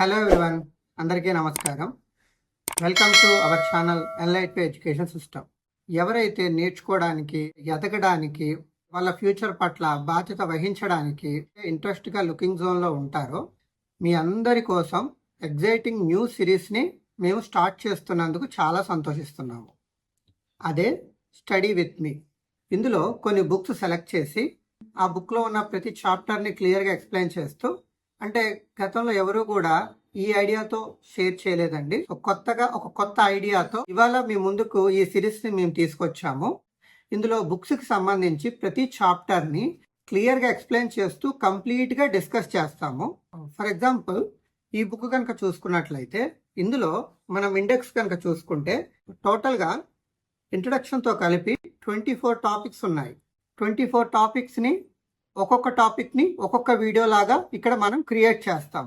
Hello everyone, అందరికీ నమస్కారం. Welcome to our channel ఎన్లైట్ education system. ఎవరైతే నేర్చుకోవడానికి, ఎదగడానికి, వాళ్ళ ఫ్యూచర్ పట్ల బాధ్యత వహించడానికి ఇంట్రెస్ట్గా లుకింగ్ జోన్లో ఉంటారో మీ అందరి కోసం ఎగ్జైటింగ్ న్యూ సిరీస్ని మేము స్టార్ట్ చేస్తున్నందుకు చాలా సంతోషిస్తున్నాము. అదే స్టడీ విత్ మీ. ఇందులో కొన్ని బుక్స్ సెలెక్ట్ చేసి ఆ బుక్లో ఉన్న ప్రతి చాప్టర్ని క్లియర్గా ఎక్స్ప్లెయిన్ చేస్తూ, అంటే గతంలో ఎవరు కూడా ఈ ఐడియాతో షేర్ చేయలేదండి. కొత్తగా ఒక కొత్త ఐడియాతో ఇవాళ మీ ముందుకు ఈ సిరీస్ని మేము తీసుకొచ్చాము. ఇందులో బుక్స్కి సంబంధించి ప్రతి చాప్టర్ని క్లియర్గా ఎక్స్ప్లెయిన్ చేస్తూ కంప్లీట్గా డిస్కస్ చేస్తాము. ఫర్ ఎగ్జాంపుల్, ఈ బుక్ కనుక చూసుకున్నట్లయితే ఇందులో మనం ఇండెక్స్ కనుక చూసుకుంటే టోటల్గా ఇంట్రడక్షన్తో కలిపి 24 టాపిక్స్ ఉన్నాయి. 24 టాపిక్స్ని ఒక్కొక్క టాపిక్ని ఒక్కొక్క వీడియో లాగా ఇక్కడ మనం క్రియేట్ చేస్తాం.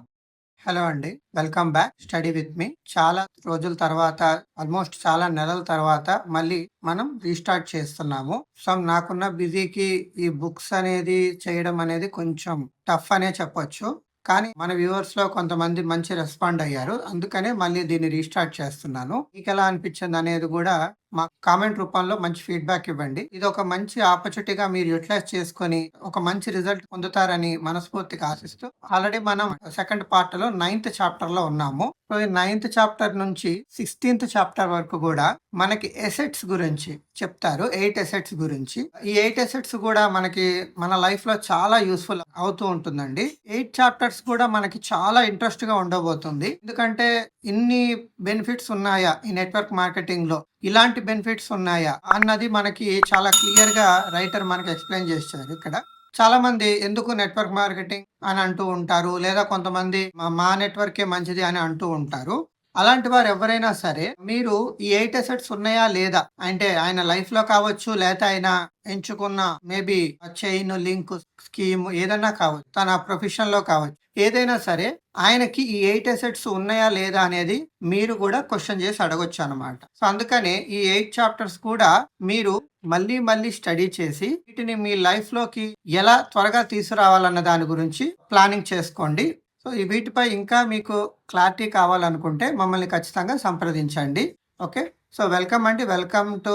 హలో అండి, welcome back study with me. చాలా రోజుల తర్వాత, ఆల్మోస్ట్ చాలా నెలల తర్వాత మళ్ళీ మనం రీస్టార్ట్ చేస్తున్నాము. సో నాకున్న బిజీకి ఈ బుక్స్ అనేది చేయడం అనేది కొంచెం టఫ్ అనే చెప్పొచ్చు. కానీ మన వ్యూవర్స్ లో కొంతమంది మంచి రెస్పాండ్ అయ్యారు, అందుకనే మళ్ళీ దీన్ని రీస్టార్ట్ చేస్తున్నాను. మీకు ఎలా అనిపించింది అనేది కూడా మా కామెంట్ రూపంలో మంచి ఫీడ్బ్యాక్ ఇవ్వండి. ఇది ఒక మంచి ఆపర్చునిటీగా మీరు యూటిలైజ్ చేసుకొని ఒక మంచి రిజల్ట్ పొందుతారని మనస్ఫూర్తిగా ఆశిస్తూ, ఆల్రెడీ మనం సెకండ్ పార్ట్ లో 9th చాప్టర్ లో ఉన్నాము. సో ఈ 9th చాప్టర్ నుంచి 16th చాప్టర్ వరకు కూడా మనకి ఎసెట్స్ గురించి చెప్తారు. 8 ఎసెట్స్ గురించి. ఈ 8 ఎసెట్స్ కూడా మనకి మన లైఫ్ లో చాలా యూస్ఫుల్ అవుతూ ఉంటుందండి. 8 చాప్టర్స్ కూడా మనకి చాలా ఇంట్రెస్ట్ గా ఉండబోతుంది. ఎందుకంటే ఇన్ని బెనిఫిట్స్ ఉన్నాయా ఈ నెట్వర్క్ మార్కెటింగ్ లో, ఇలాంటి బెనిఫిట్స్ ఉన్నాయా అన్నది మనకి చాలా క్లియర్ గా రైటర్ మనకి ఎక్స్ప్లెయిన్ చేశారు. ఇక్కడ చాలా మంది ఎందుకు నెట్వర్క్ మార్కెటింగ్ అని అంటూ ఉంటారు, లేదా కొంతమంది మా నెట్వర్కే మంచిది అని అంటూ ఉంటారు. అలాంటి వారు ఎవరైనా సరే మీరు ఈ 8 అసెట్స్ ఉన్నాయా లేదా, అంటే ఆయన లైఫ్ లో కావచ్చు, లేదా ఆయన ఎంచుకున్న మేబీ చైన్, లింక్, స్కీమ్ ఏదైనా కావచ్చు, తన ప్రొఫెషన్ లో కావచ్చు, ఏదైనా సరే ఆయనకి ఈ 8 అసెట్స్ ఉన్నాయా లేదా అనేది మీరు కూడా క్వశ్చన్ చేసి అడగొచ్చు అనమాట. సో అందుకనే ఈ 8 చాప్టర్స్ కూడా మీరు మళ్ళీ మళ్ళీ స్టడీ చేసి వీటిని మీ లైఫ్ లోకి ఎలా త్వరగా తీసుకురావాలన్న దాని గురించి ప్లానింగ్ చేసుకోండి. సో ఈ వీటిపై ఇంకా మీకు క్లారిటీ కావాలనుకుంటే మమ్మల్ని ఖచ్చితంగా సంప్రదించండి. ఓకే, సో వెల్కమ్ అండి, వెల్కమ్ టు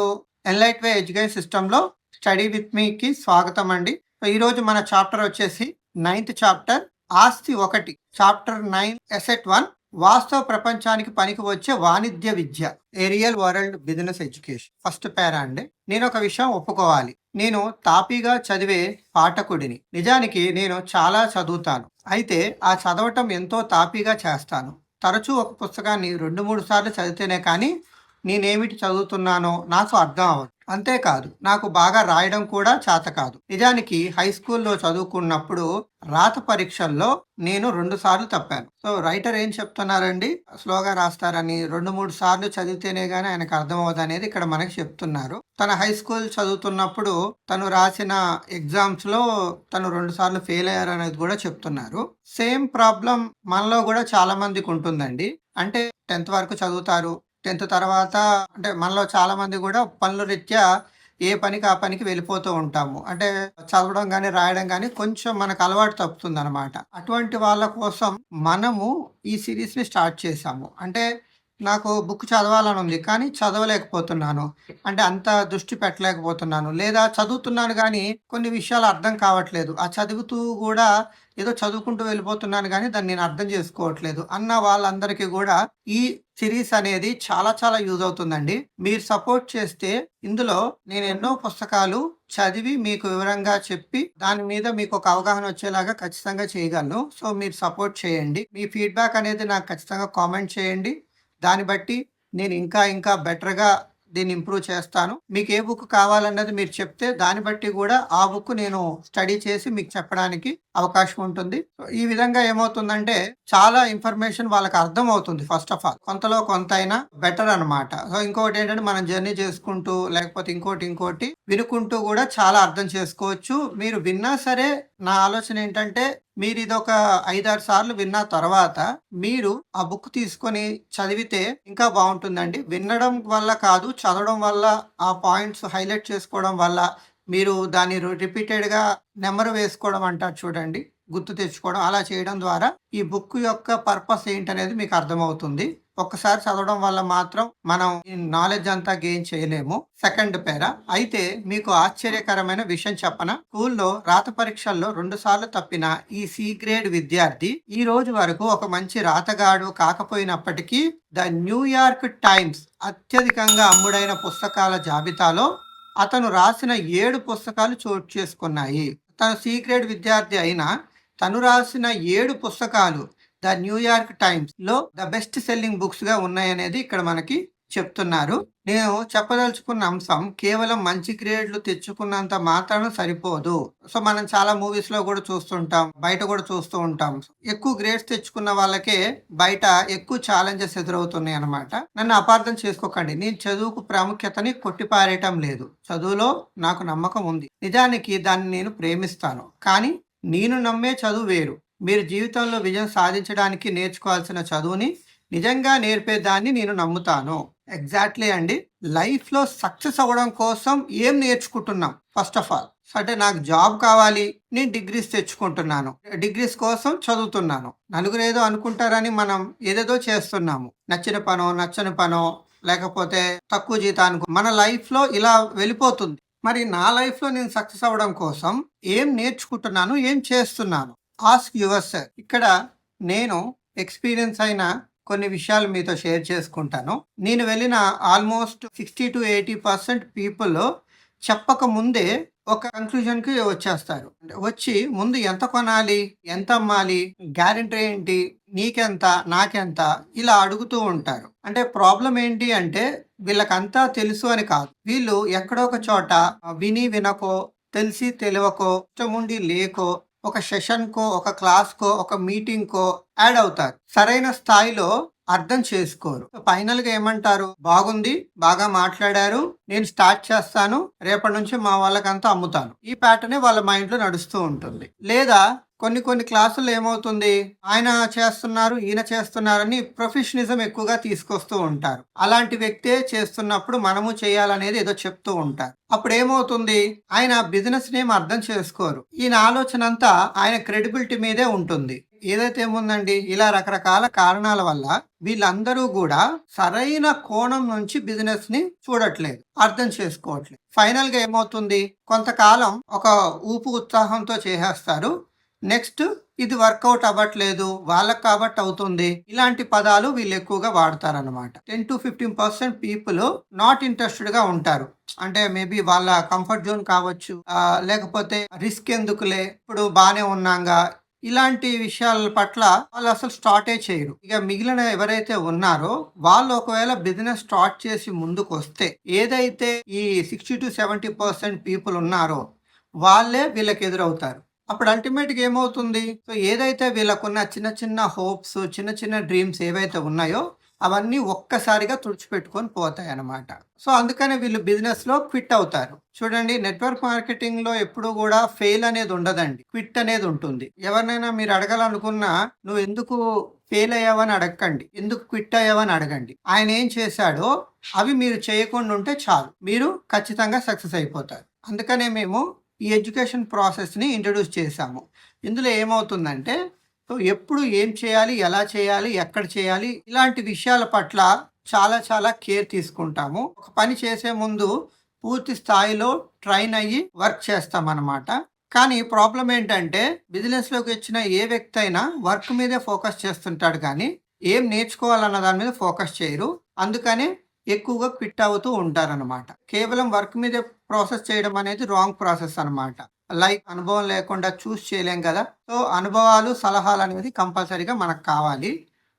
ఎన్లైట్ వే ఎడ్యుకేషన్ సిస్టంలో స్టడీ విత్ మీకి స్వాగతం అండి. సో ఈరోజు మన చాప్టర్ వచ్చేసి 9th చాప్టర్, ఆస్తి 1, చాప్టర్ 9, ఎసెట్ 1, వాస్తవ ప్రపంచానికి పనికి వచ్చే వాణిజ్య విద్య, a real world business education. First para అండి. నేను ఒక విషయం ఒప్పుకోవాలి, నేను తాపీగా చదివే పాఠకుడిని. నిజానికి నేను చాలా చదువుతాను, అయితే ఆ చదవటం ఎంతో తాపీగా చేస్తాను. తరచూ ఒక పుస్తకాన్ని 2-3 సార్లు చదివితేనే కానీ నేనేమిటి చదువుతున్నానో నాకు అర్థం అవ్వదు. అంతేకాదు, నాకు బాగా రాయడం కూడా చేత కాదు. నిజానికి హై స్కూల్లో చదువుకున్నప్పుడు రాత పరీక్షల్లో నేను 2 సార్లు తప్పాను. సో రైటర్ ఏం చెప్తున్నారండి, స్లోగా రాస్తారని, 2-3 సార్లు చదివితేనే గానీ ఆయనకు అర్థం అవ్వదు అనేది ఇక్కడ మనకి చెప్తున్నారు. తన హై స్కూల్ చదువుతున్నప్పుడు తను రాసిన ఎగ్జామ్స్ లో తను 2 సార్లు ఫెయిల్ అయ్యారు అనేది కూడా చెప్తున్నారు. సేమ్ ప్రాబ్లం మనలో కూడా చాలా మందికి ఉంటుందండి. అంటే 10th వరకు చదువుతారు, 10th తర్వాత అంటే మనలో చాలా మంది కూడా పనుల రీత్యా ఏ పనికి ఆ పనికి వెళ్ళిపోతూ ఉంటాము. అంటే చదవడం కానీ రాయడం కానీ కొంచెం మనకు అలవాటు తప్పుతుంది అనమాట. అటువంటి వాళ్ళ కోసం మనము ఈ సిరీస్ని స్టార్ట్ చేసాము. అంటే నాకు బుక్ చదవాలని ఉంది కానీ చదవలేకపోతున్నాను, అంటే అంత దృష్టి పెట్టలేకపోతున్నాను, లేదా చదువుతున్నాను కానీ కొన్ని విషయాలు అర్థం కావట్లేదు, ఆ చదువుతూ కూడా ఏదో చదువుకుంటూ వెళ్ళిపోతున్నాను కానీ దాన్ని నేను అర్థం చేసుకోవట్లేదు అన్న వాళ్ళందరికీ కూడా ఈ సిరీస్ అనేది చాలా చాలా యూజ్ అవుతుందండి. మీరు సపోర్ట్ చేస్తే ఇందులో నేను ఎన్నో పుస్తకాలు చదివి మీకు వివరంగా చెప్పి దాని మీద మీకు ఒక అవగాహన వచ్చేలాగా ఖచ్చితంగా చేయగలను. సో మీరు సపోర్ట్ చేయండి. మీ ఫీడ్బ్యాక్ అనేది నాకు ఖచ్చితంగా కామెంట్ చేయండి. దాన్ని బట్టి నేను ఇంకా ఇంకా బెటర్గా దీన్ని ఇంప్రూవ్ చేస్తాను. మీకు ఏ బుక్ కావాలన్నది మీరు చెప్తే దాన్ని బట్టి కూడా ఆ బుక్ నేను స్టడీ చేసి మీకు చెప్పడానికి అవకాశం ఉంటుంది. ఈ విధంగా ఏమవుతుందంటే చాలా ఇన్ఫర్మేషన్ వాళ్ళకి అర్థం అవుతుంది. ఫస్ట్ ఆఫ్ ఆల్ కొంతలో కొంత అయినా బెటర్ అనమాట. సో ఇంకోటి ఏంటంటే మనం జర్నీ చేసుకుంటూ లేకపోతే ఇంకోటి వినుకుంటూ కూడా చాలా అర్థం చేసుకోవచ్చు. మీరు విన్నా సరే నా ఆలోచన ఏంటంటే మీరు ఇదొక 5-6 సార్లు విన్న తర్వాత మీరు ఆ బుక్ తీసుకొని చదివితే ఇంకా బాగుంటుందండి. వినడం వల్ల కాదు, చదవడం వల్ల, ఆ పాయింట్స్ హైలైట్ చేసుకోవడం వల్ల మీరు దాన్ని రిపీటెడ్‌గా నెమరు వేసుకోవడం అంటారు చూడండి. గుర్తు తెచ్చుకోవడం. అలా చేయడం ద్వారా ఈ బుక్ యొక్క పర్పస్ ఏంటనేది మీకు అర్థమవుతుంది. ఒక్కసారి చదవడం వల్ల మాత్రం మనం ఈ నాలెడ్జ్ అంతా గెయిన్ చేయలేము. సెకండ్ పేరా అయితే మీకు ఆశ్చర్యకరమైన విషయం చెప్పనా? స్కూల్లో రాత పరీక్షల్లో 2 సార్లు తప్పిన ఈ సి గ్రేడ్ విద్యార్థి ఈ రోజు వరకు ఒక మంచి రాతగాడు కాకపోయినప్పటికీ ద న్యూయార్క్ టైమ్స్ అత్యధికంగా అమ్ముడైన పుస్తకాల జాబితాలో అతను రాసిన 7 పుస్తకాలు చోటు చేసుకున్నాయి. తను సి గ్రేడ్ విద్యార్థి అయినా తను రాసిన 7 పుస్తకాలు ద న్యూయార్క్ టైమ్స్ లో ద బెస్ట్ సెల్లింగ్ బుక్స్ గా ఉన్నాయనేది ఇక్కడ మనకి చెప్తున్నారు. నేను చెప్పదలుచుకున్న అంశం కేవలం మంచి గ్రేడ్లు తెచ్చుకున్నంత మాత్రాన సరిపోదు. సో మనం చాలా మూవీస్ లో కూడా చూస్తుంటాం, బయట కూడా చూస్తూ ఉంటాం. ఎక్కువ గ్రేడ్స్ తెచ్చుకున్న వాళ్ళకే బయట ఎక్కువ ఛాలెంజెస్ ఎదురవుతున్నాయి అన్నమాట. నన్ను అపార్థం చేసుకోకండి, నేను చదువుకు ప్రాముఖ్యతని కొట్టిపారేయటం లేదు. చదువులో నాకు నమ్మకం ఉంది, నిజానికి దాన్ని నేను ప్రేమిస్తాను. కానీ నేను నమ్మే చదువు వేరు. మీరు జీవితంలో విజయం సాధించడానికి నేర్చుకోవాల్సిన చదువుని నిజంగా నేర్పేదాన్ని నేను నమ్ముతాను. ఎగ్జాక్ట్లీ అండి. లైఫ్లో సక్సెస్ అవ్వడం కోసం ఏం నేర్చుకుంటున్నాం? ఫస్ట్ ఆఫ్ ఆల్ అంటే నాకు జాబ్ కావాలి, నేను డిగ్రీస్ తెచ్చుకుంటున్నాను, డిగ్రీస్ కోసం చదువుతున్నాను. నలుగురు ఏదో అనుకుంటారని మనం ఏదేదో చేస్తున్నాము. నచ్చిన పనో నచ్చని పనో లేకపోతే తక్కువ జీతానికి మన లైఫ్లో ఇలా వెళ్ళిపోతుంది. మరి నా లైఫ్లో నేను సక్సెస్ అవ్వడం కోసం ఏం నేర్చుకుంటున్నాను, ఏం చేస్తున్నాను? Ask your self. ఇక్కడ నేను ఎక్స్పీరియన్స్ అయిన కొన్ని విషయాలు మీతో షేర్ చేసుకుంటాను. నేను వెళ్ళిన ఆల్మోస్ట్ 60-80% పీపుల్ చెప్పక ముందే ఒక కంక్లూజన్కి వచ్చేస్తారు. వచ్చి ముందు ఎంత కొనాలి, ఎంత అమ్మాలి, గ్యారెంటీ ఏంటి, నీకెంత నాకెంత, ఇలా అడుగుతూ ఉంటారు. అంటే ప్రాబ్లం ఏంటి అంటే వీళ్ళకంతా తెలుసు అని కాదు. వీళ్ళు ఎక్కడో ఒక చోట విని వినకో, తెలిసి తెలియకో, ఇష్టముండి లేకో ఒక సెషన్కో, ఒక క్లాస్కో, ఒక మీటింగ్కో యాడ్ అవుతారు. సరైన స్థాయిలో అర్థం చేసుకోరు. ఫైనల్ గా ఏమంటారు? బాగుంది, బాగా మాట్లాడారు, నేను స్టార్ట్ చేస్తాను, రేపటి నుంచి మా వాళ్ళకంతా అమ్ముతాను. ఈ ప్యాటర్నే వాళ్ళ మైండ్ లో నడుస్తూ ఉంటుంది. లేదా కొన్ని క్లాసుల్లో ఏమవుతుంది, ఆయన చేస్తున్నారు, ఈయన చేస్తున్నారని ప్రొఫెషనిజం ఎక్కువగా తీసుకొస్తూ ఉంటారు. అలాంటి వ్యక్తే చేస్తున్నప్పుడు మనము చేయాలనేది ఏదో చెప్తూ ఉంటారు. అప్పుడు ఏమవుతుంది, ఆయన బిజినెస్ నేమ్ అర్థం చేసుకోరు. ఈయన ఆలోచన అంతా ఆయన క్రెడిబిలిటీ మీదే ఉంటుంది. ఏదైతే ఏముందండి, ఇలా రకరకాల కారణాల వల్ల వీళ్ళందరూ కూడా సరైన కోణం నుంచి బిజినెస్ ని చూడట్లేదు, అర్థం చేసుకోవట్లేదు. ఫైనల్ గా ఏమవుతుంది, కొంతకాలం ఒక ఊపు ఉత్సాహంతో చేసేస్తారు. నెక్స్ట్ ఇది వర్కౌట్ అవ్వట్లేదు, వాళ్ళకి కాబట్టి అవుతుంది, ఇలాంటి పదాలు వీళ్ళు ఎక్కువగా వాడతారనమాట. 10-15% పీపుల్ నాట్ ఇంట్రెస్టెడ్ గా ఉంటారు. అంటే మేబీ వాళ్ళ కంఫర్ట్ జోన్ కావచ్చు, లేకపోతే రిస్క్ ఎందుకులే, ఇప్పుడు బానే ఉన్నాగా, ఇలాంటి విషయాల పట్ల వాళ్ళు అసలు స్టార్టే చేయరు. ఇక మిగిలిన ఎవరైతే ఉన్నారో వాళ్ళు ఒకవేళ బిజినెస్ స్టార్ట్ చేసి ముందుకు వస్తే, ఏదైతే ఈ 60-70% పీపుల్ ఉన్నారో వాళ్ళే వీళ్ళకి ఎదురవుతారు. అప్పుడు అల్టిమేట్గా ఏమవుతుంది, సో ఏదైతే వీళ్ళకున్న చిన్న చిన్న హోప్స్, చిన్న చిన్న డ్రీమ్స్ ఏవైతే ఉన్నాయో అవన్నీ ఒక్కసారిగా తుడిచిపెట్టుకొని పోతాయి అన్నమాట. సో అందుకనే వీళ్ళు బిజినెస్ లో క్విట్ అవుతారు. చూడండి, నెట్వర్క్ మార్కెటింగ్ లో ఎప్పుడు కూడా ఫెయిల్ అనేది ఉండదండి, క్విట్ అనేది ఉంటుంది. ఎవరినైనా మీరు అడగాలనుకున్నా నువ్వు ఎందుకు ఫెయిల్ అయ్యావని అడగండి, ఎందుకు క్విట్ అయ్యావని అడగండి. ఆయన ఏం చేశాడో అవి మీరు చేయకుండా ఉంటే చాలు, మీరు ఖచ్చితంగా సక్సెస్ అయిపోతారు. అందుకనే మేము ఈ ఎడ్యుకేషన్ ప్రాసెస్ని ఇంట్రడ్యూస్ చేశాము. ఇందులో ఏమవుతుందంటే, సో ఎప్పుడు ఏం చేయాలి, ఎలా చేయాలి, ఎక్కడ చేయాలి, ఇలాంటి విషయాల పట్ల చాలా కేర్ తీసుకుంటాము. ఒక పని చేసే ముందు పూర్తి స్థాయిలో ట్రైన్ అయ్యి వర్క్ చేస్తాం అన్నమాట. కానీ ప్రాబ్లం ఏంటంటే, బిజినెస్లోకి వచ్చిన ఏ వ్యక్తి అయినా వర్క్ మీదే ఫోకస్ చేస్తుంటాడు, కానీ ఏం నేర్చుకోవాలన్న దాని మీద ఫోకస్ చేయరు. అందుకనే ఎక్కువగా క్విట్ అవుతూ ఉంటారనమాట. కేవలం వర్క్ మీద ప్రాసెస్ చేయడం అనేది రాంగ్ ప్రాసెస్ అనమాట. లైక్ అనుభవం లేకుండా చూస్ చేయలేం కదా. సో అనుభవాలు, సలహాలు అనేది కంపల్సరీగా మనకు కావాలి,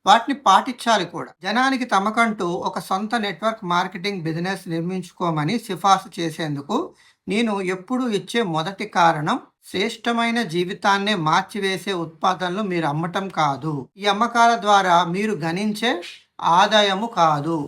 వాటిని పాటించాలి కూడా. జనానికి తమకంటూ ఒక సొంత నెట్వర్క్ మార్కెటింగ్ బిజినెస్ నిర్మించుకోమని సిఫార్సు చేసేందుకు నేను ఎప్పుడు ఇచ్చే మొదటి కారణం, శ్రేష్టమైన జీవితాన్నే మార్చివేసే ఉత్పాదనలు మీరు అమ్మటం కాదు. ఈ అమ్మకాల ద్వారా మీరు గణించే ఆదాయము కాదు,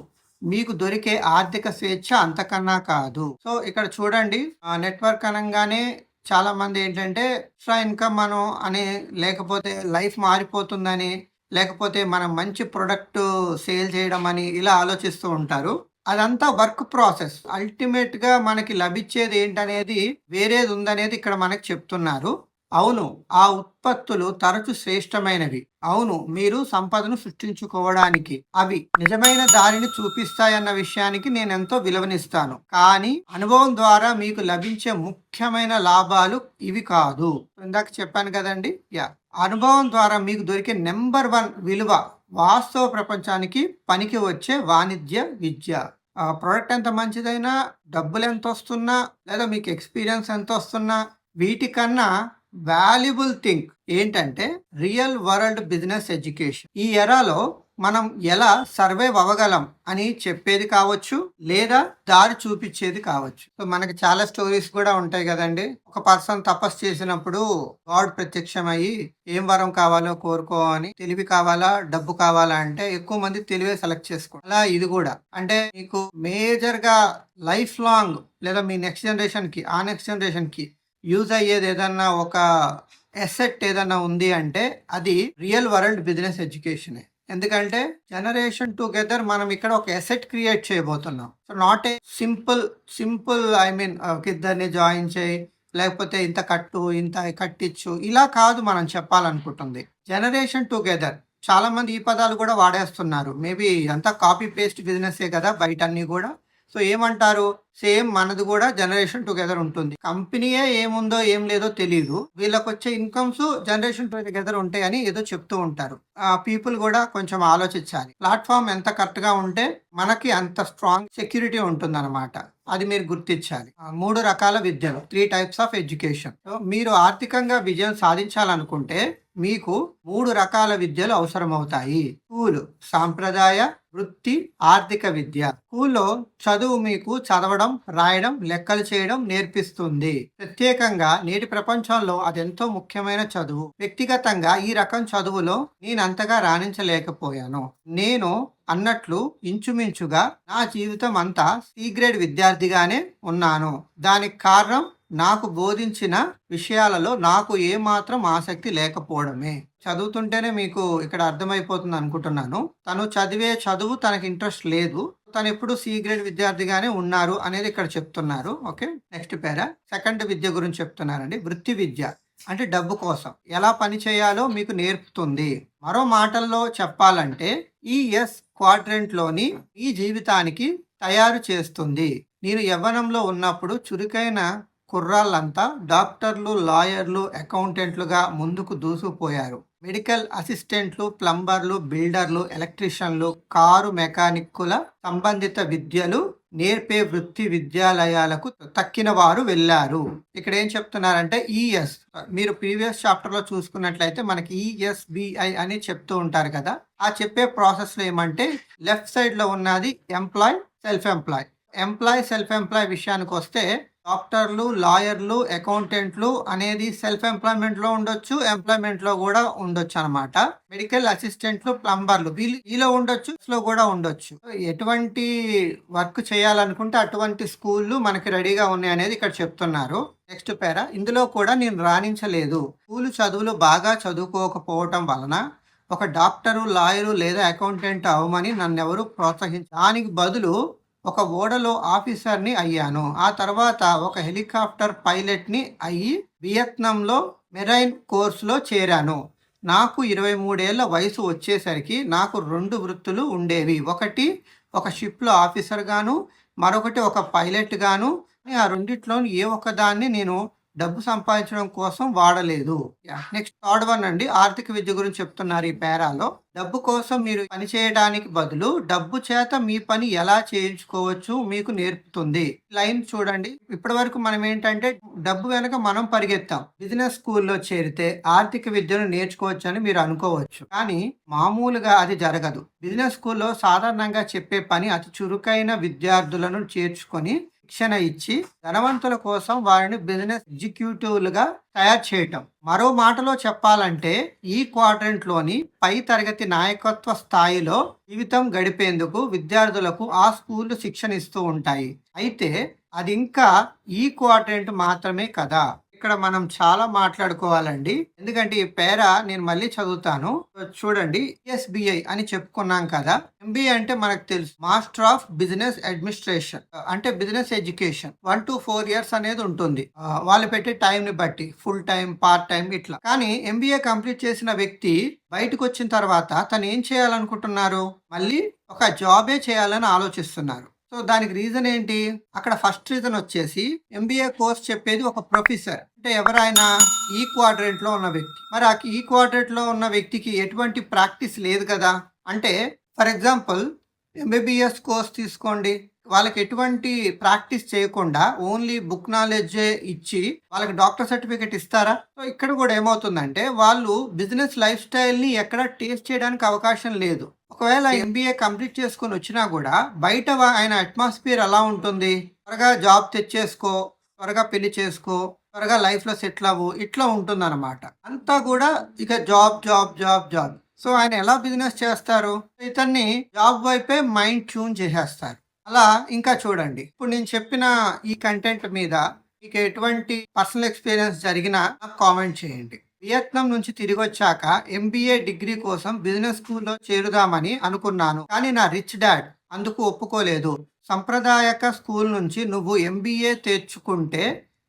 మీకు దొరికే ఆర్థిక స్వేచ్ఛ అంతకన్నా కాదు. సో ఇక్కడ చూడండి, నెట్వర్క్ అనగానే చాలా మంది ఏంటంటే ఎక్స్ట్రా ఇన్కమ్ మనం అని, లేకపోతే లైఫ్ మారిపోతుందని, లేకపోతే మనం మంచి ప్రొడక్ట్ సేల్ చేయడం అని ఇలా ఆలోచిస్తూ ఉంటారు. అదంతా వర్క్ ప్రాసెస్. అల్టిమేట్‌గా మనకి లభించేది ఏంటనేది వేరేది ఉందనేది ఇక్కడ మనకు చెప్తున్నారు. అవును. ఆ ఉత్పత్తులు తరచు శ్రేష్టమైనవి. అవును. మీరు సంపదను సృష్టించుకోవడానికి అవి నిజమైన దారిని చూపిస్తాయన్న విషయానికి నేనెంతో విలువనిస్తాను. కానీ అనుభవం ద్వారా మీకు లభించే ముఖ్యమైన లాభాలు ఇవి కాదు. ఇందాక చెప్పాను కదండీ! అనుభవం ద్వారా మీకు దొరికే నంబర్ 1 విలువ వాస్తవ ప్రపంచానికి పనికి వచ్చే వాణిజ్య విద్య. ప్రొడక్ట్ ఎంత మంచిదైనా, డబ్బులెంతొస్తున్నా, లేదా మీకు ఎక్స్‌పీరియన్స్ ఎంతొస్తున్నా వీటికన్నా వాల్యుబుల్ థింగ్ ఏంటంటే రియల్ వరల్డ్ బిజినెస్ ఎడ్యుకేషన్. ఈ ఎరాలో మనం ఎలా సర్వైవ్ అవ్వగలం అని చెప్పేది కావచ్చు, లేదా దారి చూపించేది కావచ్చు. సో మనకి చాలా స్టోరీస్ కూడా ఉంటాయి కదండి. ఒక పర్సన్ తపస్సు చేసినప్పుడు గాడ్ ప్రత్యక్షమయ్యి ఏం వరం కావాలో కోరుకో అని. తెలివి కావాలా, డబ్బు కావాలా అంటే ఎక్కువ మంది తెలివే సెలెక్ట్ చేసుకోండి. అలా ఇది కూడా అంటే మీకు మేజర్ గా లైఫ్ లాంగ్ లేదా మీ నెక్స్ట్ జనరేషన్ కి, ఆ నెక్స్ట్ జనరేషన్ కి యూజ్ అయ్యేది ఏదన్నా ఒక ఎసెట్ ఏదన్నా ఉంది అంటే అది రియల్ వరల్డ్ బిజినెస్ ఎడ్యుకేషన్. ఎందుకంటే జనరేషన్ టుగెదర్ మనం ఇక్కడ ఒక ఎసెట్ క్రియేట్ చేయబోతున్నాం. సో నాట్ ఏ సింపుల్ ఇద్దరిని జాయిన్ చేయి, లేకపోతే ఇంత కట్టు, ఇంత కట్టించు, ఇలా కాదు మనం చెప్పాలనుకుంటుంది. జనరేషన్ టుగెదర్ చాలా మంది ఈ పదాలు కూడా వాడేస్తున్నారు. మేబీ అంతా కాపీ పేస్ట్ బిజినెస్ కదా బయట అన్ని కూడా. సో ఏమంటారు, సేమ్ మనది కూడా జనరేషన్ టుగెదర్ ఉంటుంది. కంపెనీయే ఏముందో ఏం లేదో తెలియదు, వీళ్ళకి వచ్చే ఇన్కమ్స్ జనరేషన్ టుగెదర్ ఉంటాయని ఏదో చెప్తూ ఉంటారు. ఆ పీపుల్ కూడా కొంచెం ఆలోచించాలి. ప్లాట్ఫామ్ ఎంత కరెక్ట్ గా ఉంటే మనకి అంత స్ట్రాంగ్ సెక్యూరిటీ ఉంటుంది అనమాట. అది మీరు గుర్తించాలి. 3 రకాల విద్యలు, 3 టైప్స్ ఆఫ్ ఎడ్యుకేషన్. మీరు ఆర్థికంగా విజయం సాధించాలనుకుంటే మీకు 3 రకాల విద్యలు అవసరమవుతాయి. స్కూలు సాంప్రదాయ, వృత్తి, ఆర్థిక విద్య. స్కూల్లో చదువు మీకు చదవడం, రాయడం, లెక్కలు చేయడం నేర్పిస్తుంది. ప్రత్యేకంగా నేటి ప్రపంచంలో అదెంతో ముఖ్యమైన చదువు. వ్యక్తిగతంగా ఈ రకం చదువులో నేనంతగా రాణించలేకపోయాను. నేను అన్నట్లు ఇంచుమించుగా నా జీవితం అంతా సి గ్రేడ్ విద్యార్థిగానే ఉన్నాను. దానికి కారణం నాకు బోధించిన విషయాలలో నాకు ఏమాత్రం ఆసక్తి లేకపోవడమే. చదువుతుంటేనే మీకు ఇక్కడ అర్థమైపోతుంది అనుకుంటున్నాను. తను చదివే చదువు తనకి ఇంట్రెస్ట్ లేదు, తను ఎప్పుడు సి గ్రేడ్ విద్యార్థిగానే ఉన్నారు అనేది ఇక్కడ చెప్తున్నారు. ఓకే, నెక్స్ట్ పేరా సెకండ్ విద్య గురించి చెప్తున్నారండి. వృత్తి విద్య అంటే డబ్బు కోసం ఎలా పని చేయాలో మీకు నేర్పుతుంది. మరో మాటల్లో చెప్పాలంటే ఈ క్వాడ్రంట్లోని ఈ జీవితానికి తయారు చేస్తుంది. నేను యవ్వనంలో ఉన్నప్పుడు చురుకైన కుర్రాళ్ళంతా డాక్టర్లు, లాయర్లు, అకౌంటెంట్లుగా ముందుకు దూసుకుపోయారు. మెడికల్ అసిస్టెంట్లు, ప్లంబర్లు, బిల్డర్లు, ఎలక్ట్రీషియన్లు, కారు మెకానిక్కుల సంబంధిత విద్యలు నేర్పే వృత్తి విద్యాలయాలకు తక్కిన వారు వెళ్ళారు. ఇక్కడ ఏం చెప్తున్నారంటే మీరు ప్రీవియస్ చాప్టర్ లో చూసుకున్నట్లయితే మనకి ఈఎస్బిఐ అని చెప్తూ ఉంటారు కదా. ఆ చెప్పే ప్రాసెస్ లో ఏమంటే లెఫ్ట్ సైడ్ లో ఉన్నది employ, self employ. Self employ విషయానికి వస్తే డాక్టర్లు, లాయర్లు, అకౌంటెంట్లు అనేది సెల్ఫ్ ఎంప్లాయ్మెంట్ లో ఉండొచ్చు, ఎంప్లాయ్మెంట్ లో కూడా ఉండొచ్చు అనమాట. మెడికల్ అసిస్టెంట్లు, ప్లంబర్లు వీలో ఉండొచ్చు, లో కూడా ఉండొచ్చు. ఎటువంటి వర్క్ చేయాలనుకుంటే అటువంటి స్కూళ్ళు మనకి రెడీగా ఉన్నాయి అనేది ఇక్కడ చెప్తున్నారు. నెక్స్ట్ పేరా, ఇందులో కూడా నేను రాణించలేదు. స్కూలు చదువులు బాగా చదువుకోకపోవటం వలన ఒక డాక్టరు, లాయరు లేదా అకౌంటెంట్ అవ్వమని నన్నెవరూ ప్రోత్సహించారు. దానికి బదులు ఒక ఓడలో ఆఫీసర్ని అయ్యాను. ఆ తర్వాత ఒక హెలికాప్టర్ పైలట్ని అయ్యి వియత్నాంలో మెరైన్ కోర్సులో చేరాను. నాకు 23 ఏళ్ల వయసు వచ్చేసరికి నాకు 2 వృత్తులు ఉండేవి. ఒకటి ఒక షిప్లో ఆఫీసర్ గాను, మరొకటి ఒక పైలట్ గాను. ఆ రెండిట్లోని ఏ ఒక్కదాన్ని నేను డబ్బు సంపాదించడం కోసం వాడలేదు. నెక్స్ట్ థర్డ్ వన్ అండి, ఆర్థిక విద్య గురించి చెప్తున్నారు ఈ పేరాలో. డబ్బు కోసం మీరు పని చేయడానికి బదులు డబ్బు చేత మీ పని ఎలా చేయించుకోవచ్చు మీకు నేర్పుతుంది. లైన్ చూడండి. ఇప్పటి వరకు మనం ఏంటంటే డబ్బు వెనక మనం పరిగెత్తాం. బిజినెస్ స్కూల్లో చేరితే ఆర్థిక విద్యను నేర్చుకోవచ్చు అని మీరు అనుకోవచ్చు, కానీ మామూలుగా అది జరగదు. బిజినెస్ స్కూల్లో సాధారణంగా చెప్పే పని అతి చురుకైన విద్యార్థులను చేర్చుకొని శిక్షణ ఇచ్చి ధనవంతుల కోసం వారిని బిజినెస్ ఎగ్జిక్యూటివ్లుగా తయారు చేయటం. మరో మాటలో చెప్పాలంటే ఈ క్వాడ్రంట్లోని పై తరగతి నాయకత్వ స్థాయిలో జీవితం గడిపేందుకు విద్యార్థులకు ఆ స్కూళ్ళు శిక్షణ ఇస్తూ ఉంటాయి. అయితే అది ఇంకా ఈ క్వాడ్రంట్ మాత్రమే కదా. ఇక్కడ మనం చాలా మాట్లాడుకోవాలండి. ఎందుకంటే ఈ పేర నేను మళ్ళీ చదువుతాను. చూడండి, ఎస్బిఐ అని చెప్పుకున్నాం కదా. ఎంబీఏ అంటే మనకు తెలుసు, మాస్టర్ ఆఫ్ బిజినెస్ అడ్మినిస్ట్రేషన్, అంటే బిజినెస్ ఎడ్యుకేషన్. 1 to 4 years అనేది ఉంటుంది. వాళ్ళు పెట్టే టైం ని బట్టి ఫుల్ టైం, పార్ట్ టైం ఇట్లా. కానీ ఎంబీఏ కంప్లీట్ చేసిన వ్యక్తి బయటకు వచ్చిన తర్వాత తను ఏం చేయాలనుకుంటున్నారు? మళ్ళీ ఒక జాబే చేయాలని ఆలోచిస్తున్నారు. సో దానికి రీజన్ ఏంటి? అక్కడ ఫస్ట్ రీజన్ వచ్చేసి ఎంబీఏ కోర్స్ చెప్పేది ఒక ప్రొఫెసర్, అంటే ఎవరైనా ఈ క్వాడ్రెంట్ లో ఉన్న వ్యక్తి. మరి ఆ ఈ క్వాడ్రెంట్ లో ఉన్న వ్యక్తికి ఎటువంటి ప్రాక్టీస్ లేదు కదా. అంటే ఫర్ ఎగ్జాంపుల్ ఎంబీబీఎస్ కోర్స్ తీసుకోండి, వాళ్ళకి ఎటువంటి ప్రాక్టీస్ చేయకుండా ఓన్లీ బుక్ నాలెడ్జ్ ఇచ్చి వాళ్ళకి డాక్టర్ సర్టిఫికేట్ ఇస్తారా? సో ఇక్కడ కూడా ఏమవుతుందంటే వాళ్ళు బిజినెస్ లైఫ్ స్టైల్ ని ఎక్కడ టేస్ట్ చేయడానికి అవకాశం లేదు. ఒకవేళ ఎంబీఏ కంప్లీట్ చేసుకొని వచ్చినా కూడా బయట ఆయన అట్మాస్ఫియర్ ఎలా ఉంటుంది? త్వరగా జాబ్ తెచ్చేసుకో, త్వరగా పెళ్లి చేసుకో, త్వరగా లైఫ్ లో సెటిల్ అవ్వు, ఇట్లా ఉంటుంది అనమాట. అంతా కూడా ఇక job job job job. So ఆయన ఎలా బిజినెస్ చేస్తారు? ఇతన్ని జాబ్ వైపే మైండ్ ట్యూన్ చేసేస్తారు. అలా ఇంకా చూడండి, ఇప్పుడు నేను చెప్పిన ఈ కంటెంట్ మీద మీకు ఎటువంటి పర్సనల్ ఎక్స్పీరియన్స్ జరిగినా నాకు కామెంట్ చేయండి. వియత్నాం నుంచి తిరిగి వచ్చాక ఎంబీఏ డిగ్రీ కోసం బిజినెస్ స్కూల్లో చేరుదామని అనుకున్నాను, కానీ నా రిచ్ డాడ్ అందుకు ఒప్పుకోలేదు. సంప్రదాయక స్కూల్ నుంచి నువ్వు ఎంబీఏ తెచ్చుకుంటే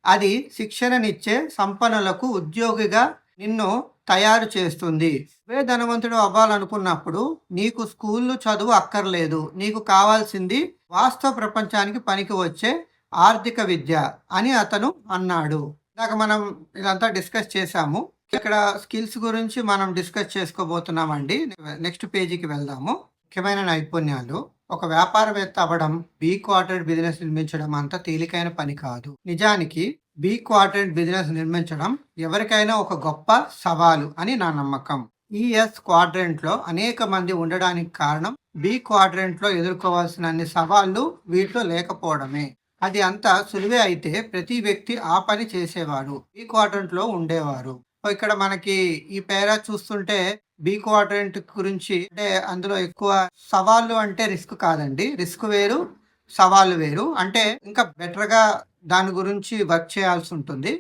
అది శిక్షణనిచ్చే సంపన్నులకు ఉద్యోగిగా నిన్ను తయారు చేస్తుంది. నువ్వే ధనవంతుడు అవ్వాలనుకున్నప్పుడు నీకు స్కూల్లో చదువు అక్కర్లేదు. నీకు కావాల్సింది వాస్తవ ప్రపంచానికి పనికి వచ్చే ఆర్థిక విద్య అని అతను అన్నాడు. ఇందాక మనం ఇదంతా డిస్కస్ చేసాము. ఇక్కడ స్కిల్స్ గురించి మనం డిస్కస్ చేసుకోబోతున్నామండి. నెక్స్ట్ పేజీకి వెళ్దాము. ముఖ్యమైన నైపుణ్యాలు. ఒక వ్యాపారవేత్త అవ్వడం, బీ క్వార్టర్డ్ బిజినెస్ నిర్మించడం అంత తేలికైన పని కాదు. నిజానికి బీ క్వార్టర్డ్ బిజినెస్ నిర్మించడం ఎవరికైనా ఒక గొప్ప సవాలు అని నా నమ్మకం. ఈఎస్ క్వాడ్రెంట్ లో అనేక మంది ఉండడానికి కారణం బి క్వాడ్రెంట్ లో ఎదుర్కోవాల్సిన అన్ని సవాళ్లు వీటిలో లేకపోవడమే. అది అంత సులువే అయితే ప్రతి వ్యక్తి ఆ పని చేసేవాడు, బి క్వాడ్రెంట్ లో ఉండేవారు. ఇక్కడ మనకి ఈ పేరా చూస్తుంటే బి క్వాడ్రెంట్ గురించి, అంటే అందులో ఎక్కువ సవాళ్ళు అంటే రిస్క్ కాదండి, రిస్క్ వేరు సవాళ్ళు వేరు. అంటే ఇంకా బెటర్ గా దాని గురించి వర్క్ చేయాల్సి ఉంటుంది.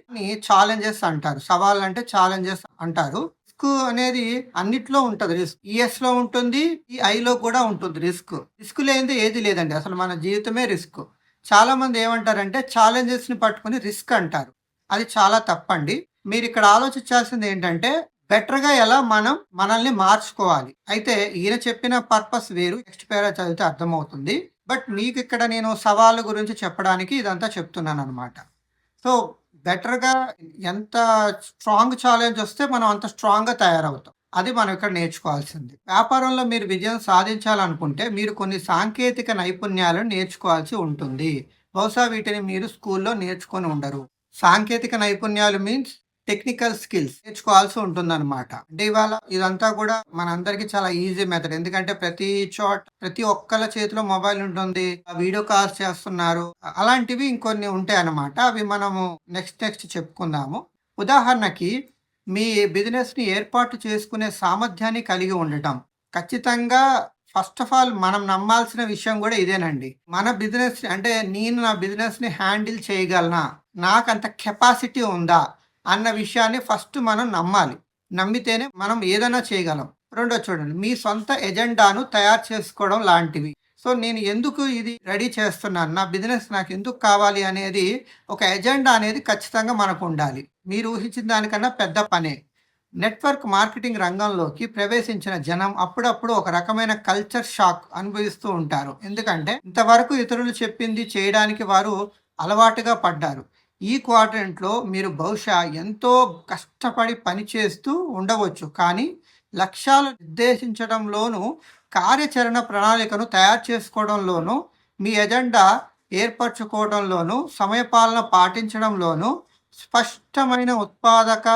ఛాలెంజెస్ అంటారు, సవాళ్ళు అంటే ఛాలెంజెస్ అంటారు. రిస్క్ అనేది అన్నిట్లో ఉంటది. రిస్క్ ఈఎస్ లో ఉంటుంది, ఈ ఐలో కూడా ఉంటుంది. రిస్క్ లేనిది ఏది లేదండి, అసలు మన జీవితమే రిస్క్. చాలా మంది ఏమంటారంటే ఛాలెంజెస్ ని పట్టుకుని రిస్క్ అంటారు. అది చాలా తప్పండి. మీరు ఇక్కడ ఆలోచించాల్సింది ఏంటంటే బెటర్ గా ఎలా మనం మనల్ని మార్చుకోవాలి. అయితే ఈయన చెప్పిన పర్పస్ వేరు, నెక్స్ట్ పేరా చదివితే అర్థమవుతుంది. బట్ మీకు ఇక్కడ నేను సవాళ్ళ గురించి చెప్పడానికి ఇదంతా చెప్తున్నాను అనమాట. సో బెటర్గా ఎంత స్ట్రాంగ్ ఛాలెంజ్ వస్తే మనం అంత స్ట్రాంగ్గా తయారవుతాం. అది మనం ఇక్కడ నేర్చుకోవాల్సింది. వ్యాపారంలో మీరు విజయం సాధించాలనుకుంటే మీరు కొన్ని సాంకేతిక నైపుణ్యాలను నేర్చుకోవాల్సి ఉంటుంది. బహుశా వీటిని మీరు స్కూల్లో నేర్చుకొని ఉండరు. సాంకేతిక నైపుణ్యాలు మీన్స్ టెక్నికల్ స్కిల్స్ నేర్చుకోవాల్సి ఉంటుంది అనమాట. అంటే ఇవాళ ఇదంతా కూడా మనందరికీ చాలా ఈజీ మెథడ్. ఎందుకంటే ప్రతి ఒక్కళ్ళ చేతిలో మొబైల్ ఉంటుంది, వీడియో కాల్స్ చేస్తున్నారు. అలాంటివి ఇంకొన్ని ఉంటాయి అన్నమాట. అవి మనము నెక్స్ట్ చెప్పుకుందాము. ఉదాహరణకి మీ బిజినెస్ ని ఏర్పాటు చేసుకునే సామర్థ్యాన్ని కలిగి ఉండటం. ఖచ్చితంగా ఫస్ట్ ఆఫ్ ఆల్ మనం నమ్మాల్సిన విషయం కూడా ఇదేనండి. మన బిజినెస్ అంటే నేను నా బిజినెస్ ని హ్యాండిల్ చేయగలనా, నాకంత కెపాసిటీ ఉందా అన్న విషయాన్ని ఫస్ట్ మనం నమ్మాలి. నమ్మితేనే మనం ఏదైనా చేయగలం. రెండో చూడండి, మీ సొంత ఎజెండాను తయారు చేసుకోవడం లాంటివి. సో నేను ఎందుకు ఇది రెడీ చేస్తున్నాను, నా బిజినెస్ నాకు ఎందుకు కావాలి అనేది ఒక ఎజెండా అనేది ఖచ్చితంగా మనకు ఉండాలి. మీరు ఊహించిన దానికన్నా పెద్ద పనే. నెట్వర్క్ మార్కెటింగ్ రంగంలోకి ప్రవేశించిన జనం అప్పుడప్పుడు ఒక రకమైన కల్చర్ షాక్ అనుభవిస్తూ ఉంటారు. ఎందుకంటే ఇంతవరకు ఇతరులు చెప్పింది చేయడానికి వారు అలవాటుగా పడ్డారు. ఈ క్వాడ్రెంట్లో మీరు బహుశా ఎంతో కష్టపడి పనిచేస్తూ ఉండవచ్చు, కానీ లక్ష్యాలు నిర్దేశించడంలోనూ కార్యాచరణ ప్రణాళికను తయారు చేసుకోవడంలోనూ మీ ఎజెండా ఏర్పరచుకోవడంలోనూ సమయపాలన పాటించడంలోనూ స్పష్టమైన ఉత్పాదక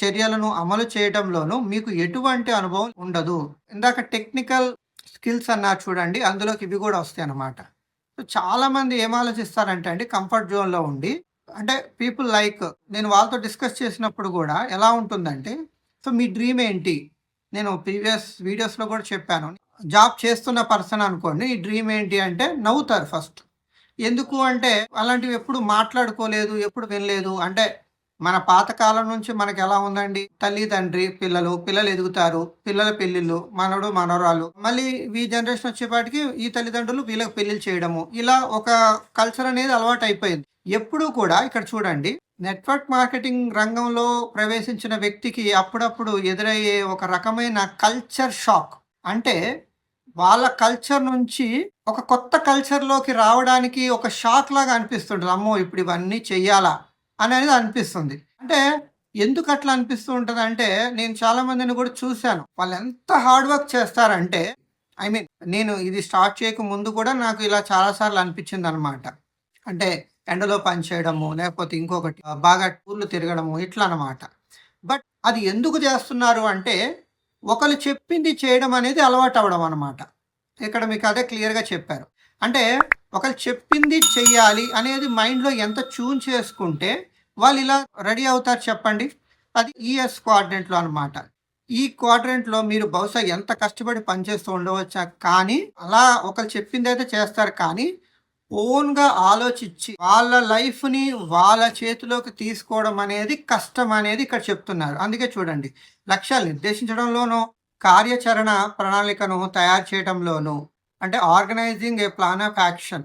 చర్యలను అమలు చేయడంలోనూ మీకు ఎటువంటి అనుభవం ఉండదు. ఇందాక టెక్నికల్ స్కిల్స్ అన్నారు చూడండి, అందులోకి ఇవి కూడా వస్తాయి అన్నమాట. చాలా మంది ఏం ఆలోచిస్తారంటే అండి, కంఫర్ట్ జోన్లో ఉండి, అంటే పీపుల్ లైక్ నేను వాళ్ళతో డిస్కస్ చేసినప్పుడు కూడా ఎలా ఉంటుందంటే, సో మీ డ్రీమ్ ఏంటి? నేను ప్రీవియస్ వీడియోస్లో కూడా చెప్పాను. జాబ్ చేస్తున్న పర్సన్ అనుకోండి, ఈ డ్రీమ్ ఏంటి అంటే నవ్వుతారు ఫస్ట్. ఎందుకు అంటే అలాంటివి ఎప్పుడు మాట్లాడుకోలేదు, ఎప్పుడు వినలేదు. అంటే మన పాతకాలం నుంచి మనకి ఎలా ఉందండి, తల్లి, తండ్రి, పిల్లలు, పిల్లలు ఎదుగుతారు, పిల్లల పెళ్ళిళ్ళు, మనవడు, మనవరాలు. మళ్ళీ ఈ జనరేషన్ వచ్చేపాటికి ఈ తల్లిదండ్రులు వీళ్ళకి పెళ్ళిళ్ళు చేయడము. ఇలా ఒక కల్చర్ అనేది అలవాటయిపోయింది. ఎప్పుడూ కూడా ఇక్కడ చూడండి, నెట్వర్క్ మార్కెటింగ్ రంగంలో ప్రవేశించిన వ్యక్తికి అప్పుడప్పుడు ఎదురయ్యే ఒక రకమైన కల్చర్ షాక్. అంటే వాళ్ళ కల్చర్ నుంచి ఒక కొత్త కల్చర్‌లోకి రావడానికి ఒక షాక్ లాగా అనిపిస్తుంటది. అమ్మో! ఇప్పుడు ఇవన్నీ చెయ్యాలా? అనేది అనిపిస్తుంది. అంటే ఎందుకు అట్లా అనిపిస్తూ ఉంటదంటే, నేను చాలా మందిని కూడా చూసాను. వాళ్ళెంత హార్డ్ వర్క్ చేస్తారంటే, ఐ మీన్ నేను ఇది స్టార్ట్ చేయక ముందు కూడా నాకు ఇలా చాలా సార్లు అనిపించిందనమాట. అంటే ఎండలో పని చేయడము, లేకపోతే ఇంకొకటి బాగా టూర్‌లు తిరగడము ఇట్లా అనమాట. బట్ అది ఎందుకు చేస్తున్నారు అంటే, ఒకళ్ళు చెప్పింది చేయడం అనేది అలవాటవ్వడం అనమాట. ఇక్కడ మీకు అదే క్లియర్‌గా చెప్పారు. అంటే ఒకళ్ళు చెప్పింది చెయ్యాలి అనేది మైండ్‌లో ఎంత ట్యూన్ చేసుకుంటే వాళ్ళు ఇలా రెడీ అవుతారు చెప్పండి. అది ఈఎస్ క్వాడ్రంట్‌లో అనమాట. ఈ క్వాడ్రంట్‌లో మీరు బహుశా ఎంత కష్టపడి పనిచేస్తూ ఉండవచ్చా, కానీ అలా ఒకళ్ళు చెప్పిందైతే చేస్తారు, కానీ ఓన్‌గా ఆలోచించి వాళ్ళ లైఫ్‌ని వాళ్ళ చేతిలోకి తీసుకోవడం అనేది కష్టం అనేది ఇక్కడ చెప్తున్నారు. అందుకే చూడండి, లక్ష్యాలు నిర్దేశించడంలోనూ, కార్యాచరణ ప్రణాళికను తయారు చేయడంలోనూ, అంటే organising a plan of action,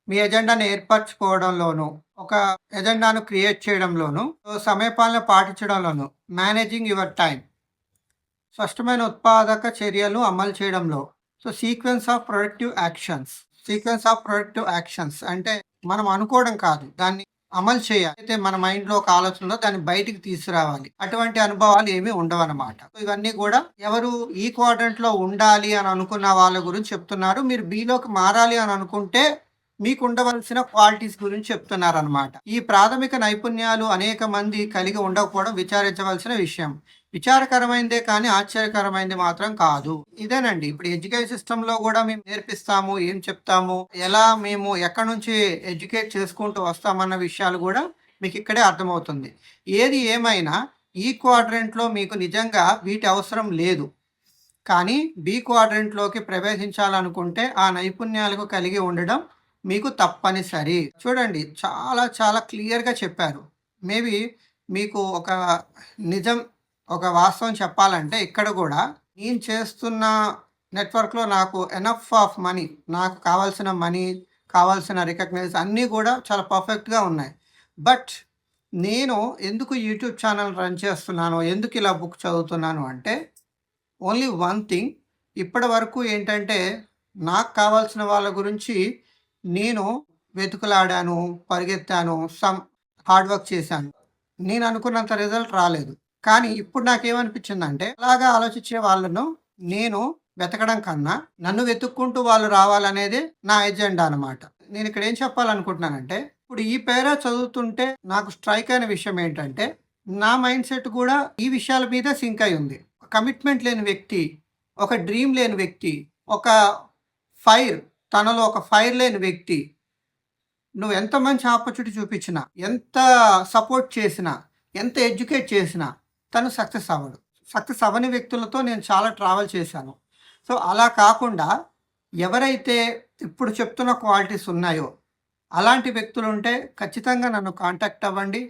మీ ఎజెండాను ఏర్పరచుకోవడంలోనూ, ఒక ఎజెండాను క్రియేట్ చేయడంలోనూ, సమయపాలన పాటించడంలోనూ, మేనేజింగ్ యువర్ టైం, స్పష్టమైన ఉత్పాదక చర్యలు అమలు చేయడంలో, సీక్వెన్స్ ఆఫ్ ప్రొడక్టివ్ యాక్షన్స్ అంటే మనం అనుకోవడం కాదు, దాన్ని అమలు చేయాలి. అయితే మన మైండ్‌లో ఒక ఆలోచన ఉందో దాన్ని బయటికి తీసుకురావాలి. అటువంటి అనుభవాలు ఏమీ ఉండవన్నమాట. ఇవన్నీ కూడా ఎవరు ఈ క్వాడ్రంట్‌లో ఉండాలి అని అనుకున్న వాళ్ళ గురించి చెప్తున్నారు. మీరు బిలోకి మారాలి అని అనుకుంటే మీకు ఉండవలసిన క్వాలిటీస్ గురించి చెప్తున్నారనమాట. ఈ ప్రాథమిక నైపుణ్యాలు అనేక మంది కలిగి ఉండకపోవడం విచారించవలసిన విషయం. విచారకరమైనదే కానీ ఆశ్చర్యకరమైనది మాత్రం కాదు. ఇదేనండి ఇప్పుడు ఎడ్యుకేషన్ సిస్టంలో కూడా మేము నేర్పిస్తాము, ఏం చెప్తాము, ఎలా మేము ఎక్కడి నుంచి ఎడ్యుకేట్ చేసుకుంటూ వస్తామన్న విషయాలు కూడా మీకు ఇక్కడే అర్థమవుతుంది. ఏది ఏమైనా ఈ క్వాడ్రంట్లో మీకు నిజంగా వీటి అవసరం లేదు, కానీ బి క్వాడ్రంట్లోకి ప్రవేశించాలనుకుంటే ఆ నైపుణ్యాలకు కలిగి ఉండడం మీకు తప్పనిసరి. చూడండి, చాలా చాలా క్లియర్‌గా చెప్పారు. మేబీ మీకు ఒక నిజం, ఒక వాస్తవం చెప్పాలంటే ఇక్కడ కూడా నేను చేస్తున్న నెట్వర్క్‌లో నాకు ఎనఫ్ ఆఫ్ మనీ, నాకు కావాల్సిన మనీ, కావాల్సిన రికగ్నైజ్ అన్నీ కూడా చాలా పర్ఫెక్ట్‌గా ఉన్నాయి. బట్ నేను ఎందుకు యూట్యూబ్ ఛానల్ రన్ చేస్తున్నాను, ఎందుకు ఇలా బుక్ చదువుతున్నాను అంటే ఓన్లీ వన్ థింగ్. ఇప్పటి వరకు ఏంటంటే నాకు కావాల్సిన వాళ్ళ గురించి నేను వెతుకులాడాను, పరిగెత్తాను, హార్డ్ వర్క్ చేశాను. నేను అనుకున్నంత రిజల్ట్ రాలేదు. కానీ ఇప్పుడు నాకేమనిపించిందంటే, అలాగా ఆలోచించే వాళ్ళను నేను వెతకడం కన్నా నన్ను వెతుక్కుంటూ వాళ్ళు రావాలనేదే నా ఎజెండా అనమాట. నేను ఇక్కడ ఏం చెప్పాలనుకుంటున్నానంటే, ఇప్పుడు ఈ పేరా చదువుతుంటే నాకు స్ట్రైక్ అయిన విషయం ఏంటంటే, నా మైండ్ సెట్ కూడా ఈ విషయాల మీద సింక్ అయి ఉంది. కమిట్మెంట్ లేని వ్యక్తి, ఒక డ్రీమ్ లేని వ్యక్తి, ఒక తనలో ఒక ఫైర్ లేని వ్యక్తి, నువ్వు ఎంత మంచి ఆపర్చునిటీ చూపించినా, ఎంత సపోర్ట్ చేసినా, ఎంత ఎడ్యుకేట్ చేసినా తను సక్సెస్ అవ్వడు. సక్సెస్ అవ్వని వ్యక్తులతో నేను చాలా ట్రావెల్ చేశాను. సో అలా కాకుండా ఎవరైతే ఇప్పుడు చెప్తున్న క్వాలిటీస్ ఉన్నాయో అలాంటి వ్యక్తులు ఉంటే ఖచ్చితంగా నన్ను కాంటాక్ట్ అవ్వండి.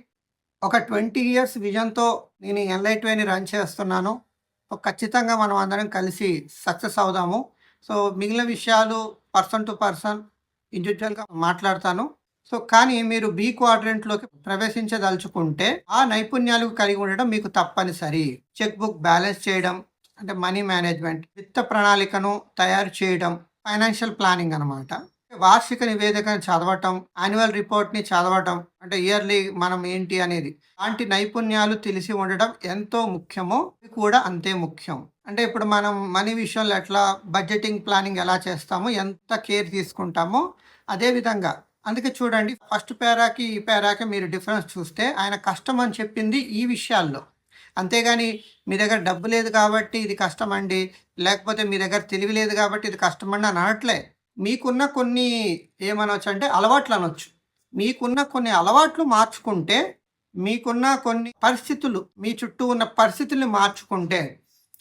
ఒక 20 ఇయర్స్ విజన్‌తో నేను ఈ ఎన్‌లైట్ వేని రన్ చేస్తున్నాను. ఖచ్చితంగా మనం అందరం కలిసి సక్సెస్ అవుదాము. సో మిగిలిన విషయాలు పర్సన్ టు పర్సన్ ఇండివిజువల్‌గా మాట్లాడతాను. సో కానీ మీరు బి క్వాడ్రంట్‌లోకి ప్రవేశించదలుచుకుంటే ఆ నైపుణ్యాలు కలిగి ఉండడం మీకు తప్పనిసరి. చెక్ బుక్ బ్యాలెన్స్ చేయడం అంటే మనీ మేనేజ్మెంట్, విత్త ప్రణాళికను తయారు చేయడం, ఫైనాన్షియల్ ప్లానింగ్ అనమాట. వార్షిక నివేదికను చదవటం, యాన్యువల్ రిపోర్ట్‌ని చదవటం, అంటే ఇయర్లీ మనం ఏంటి అనేది. అలాంటి నైపుణ్యాలు తెలిసి ఉండడం ఎంతో ముఖ్యమో ఇది కూడా అంతే ముఖ్యం. అంటే ఇప్పుడు మనం మనీ విషయంలో ఎట్లా బడ్జెటింగ్, ప్లానింగ్ ఎలా చేస్తామో, ఎంత కేర్ తీసుకుంటామో అదే విధంగా. అందుకే చూడండి, ఫస్ట్ పేరాకి ఈ పేరాకి మీరు డిఫరెన్స్ చూస్తే ఆయన కష్టం అని చెప్పింది ఈ విషయాల్లో. అంతేగాని మీ దగ్గర డబ్బు లేదు కాబట్టి ఇది కష్టమండి, లేకపోతే మీ దగ్గర తెలివి లేదు కాబట్టి ఇది కష్టమండి అని అనట్లే. మీకున్న కొన్ని ఏమనొచ్చంటే అలవాట్లు అనొచ్చు. మీకున్న కొన్ని అలవాట్లు మార్చుకుంటే, మీకున్న కొన్ని పరిస్థితులు, మీ చుట్టూ ఉన్న పరిస్థితుల్ని మార్చుకుంటే,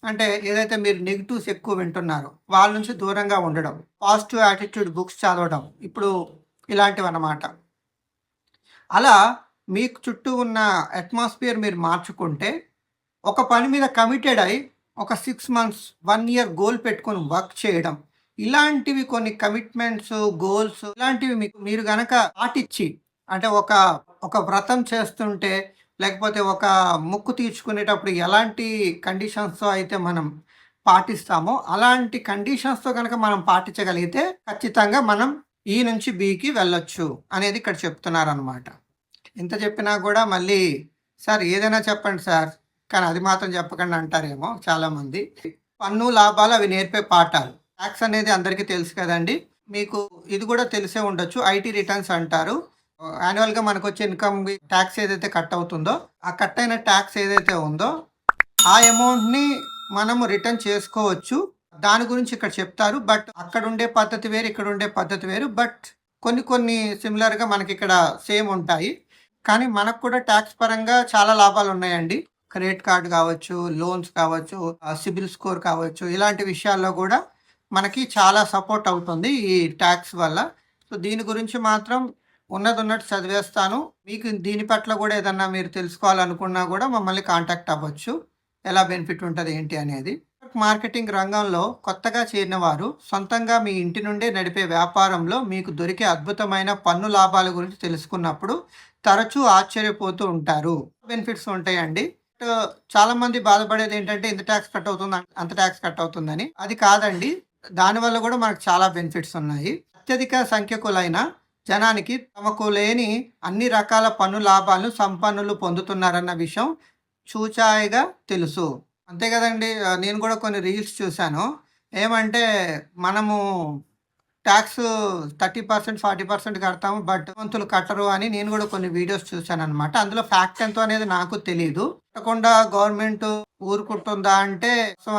అంటే ఏదైతే మీరు నెగెటివ్స్ ఎక్కువ వింటున్నారో వాళ్ళ నుంచి దూరంగా ఉండడం, పాజిటివ్ యాటిట్యూడ్ బుక్స్ చదవడం, ఇప్పుడు ఇలాంటివన్నమాట. అలా మీకు చుట్టూ ఉన్న అట్మాస్ఫియర్ మీరు మార్చుకుంటే, ఒక పని మీద కమిటెడ్ అయ్యి, ఒక 6 మంత్స్, 1 ఇయర్ గోల్ పెట్టుకొని వర్క్ చేయడం. ఇలాంటివి కొన్ని కమిట్మెంట్స్, గోల్స్ ఇలాంటివి మీరు గనక పాటిచ్చి అంటే ఒక వ్రతం చేస్తుంటే, లేకపోతే ఒక మొక్కు తీర్చుకునేటప్పుడు ఎలాంటి కండిషన్స్‌తో అయితే మనం పాటిస్తామో, అలాంటి కండిషన్స్‌తో గనక మనం పాటించగలిగితే ఖచ్చితంగా మనం ఈ నుంచి బికి వెళ్ళొచ్చు అనేది ఇక్కడ చెప్తున్నారనమాట. ఇంత చెప్పినా కూడా మళ్ళీ సార్ ఏదైనా చెప్పండి సార్, కానీ అది మాత్రం చెప్పకండి అంటారేమో చాలామంది. పన్ను లాభాలు అవి నేర్పే పాఠాలు. ట్యాక్స్ అనేది అందరికీ తెలుసు కదండి. మీకు ఇది కూడా తెలిసే ఉండొచ్చు. ఐటీ రిటర్న్స్ అంటారు. యాన్యువల్‌గా మనకొచ్చే ఇన్‌కమ్ ట్యాక్స్ ఏదైతే కట్ అవుతుందో, ఆ కట్ అయిన ట్యాక్స్ ఏదైతే ఉందో, ఆ అమౌంట్‌ని మనము రిటర్న్ చేసుకోవచ్చు. దాని గురించి ఇక్కడ చెప్తారు. బట్ అక్కడుండే పద్ధతి వేరు, ఇక్కడుండే పద్ధతి వేరు. బట్ కొన్ని సిమిలర్‌గా మనకిక్కడ సేమ్ ఉంటాయి. కానీ మనకు కూడా ట్యాక్స్ పరంగా చాలా లాభాలున్నాయండి. క్రెడిట్ కార్డ్ కావచ్చు, లోన్స్ కావచ్చు, సిబిల్ స్కోర్ కావచ్చు, ఇలాంటి విషయాల్లో కూడా మనకి చాలా సపోర్ట్ అవుతుంది ఈ ట్యాక్స్ వల్ల. సో, దీని గురించి మాత్రం ఉన్నదున్నట్టు చదివేస్తాను. మీకు దీని పట్ల కూడా ఏదన్నా మీరు తెలుసుకోవాలనుకున్నా కూడా మమ్మల్ని కాంటాక్ట్ అవ్వచ్చు. ఎలా బెనిఫిట్ ఉంటది ఏంటి అనేది. మార్కెటింగ్ రంగంలో కొత్తగా చేరిన వారు సొంతంగా మీ ఇంటి నుండే నడిపే వ్యాపారంలో మీకు దొరికే అద్భుతమైన పన్ను లాభాల గురించి తెలుసుకున్నప్పుడు తరచూ ఆశ్చర్యపోతూ ఉంటారు. బెనిఫిట్స్ ఉంటాయండి. చాలామంది బాధపడేది ఏంటంటే ఇంత ట్యాక్స్ కట్ అవుతుంది, అంత ట్యాక్స్ కట్ అవుతుందని. అది కాదండి. దానివల్ల కూడా మనకు చాలా బెనిఫిట్స్ ఉన్నాయి. అత్యధిక సంఖ్యకులైన జనానికి తమకు లేని అన్ని రకాల పన్ను లాభాలను సంపన్నులు పొందుతున్నారన్న విషయం చూచాయిగా తెలుసు. అంతే కదండి. నేను కూడా కొన్ని రీల్స్ చూశాను. ఏమంటే మనము ట్యాక్స్ 30%, 40% కడతాము. బట్ వంతులు కట్టరు అని నేను కూడా కొన్ని వీడియోస్ చూశాననమాట. అందులో ఫ్యాక్ట్ ఎంతో అనేది నాకు తెలీదు. కట్టకుండా గవర్నమెంట్ ఊరుకుంటుందా అంటే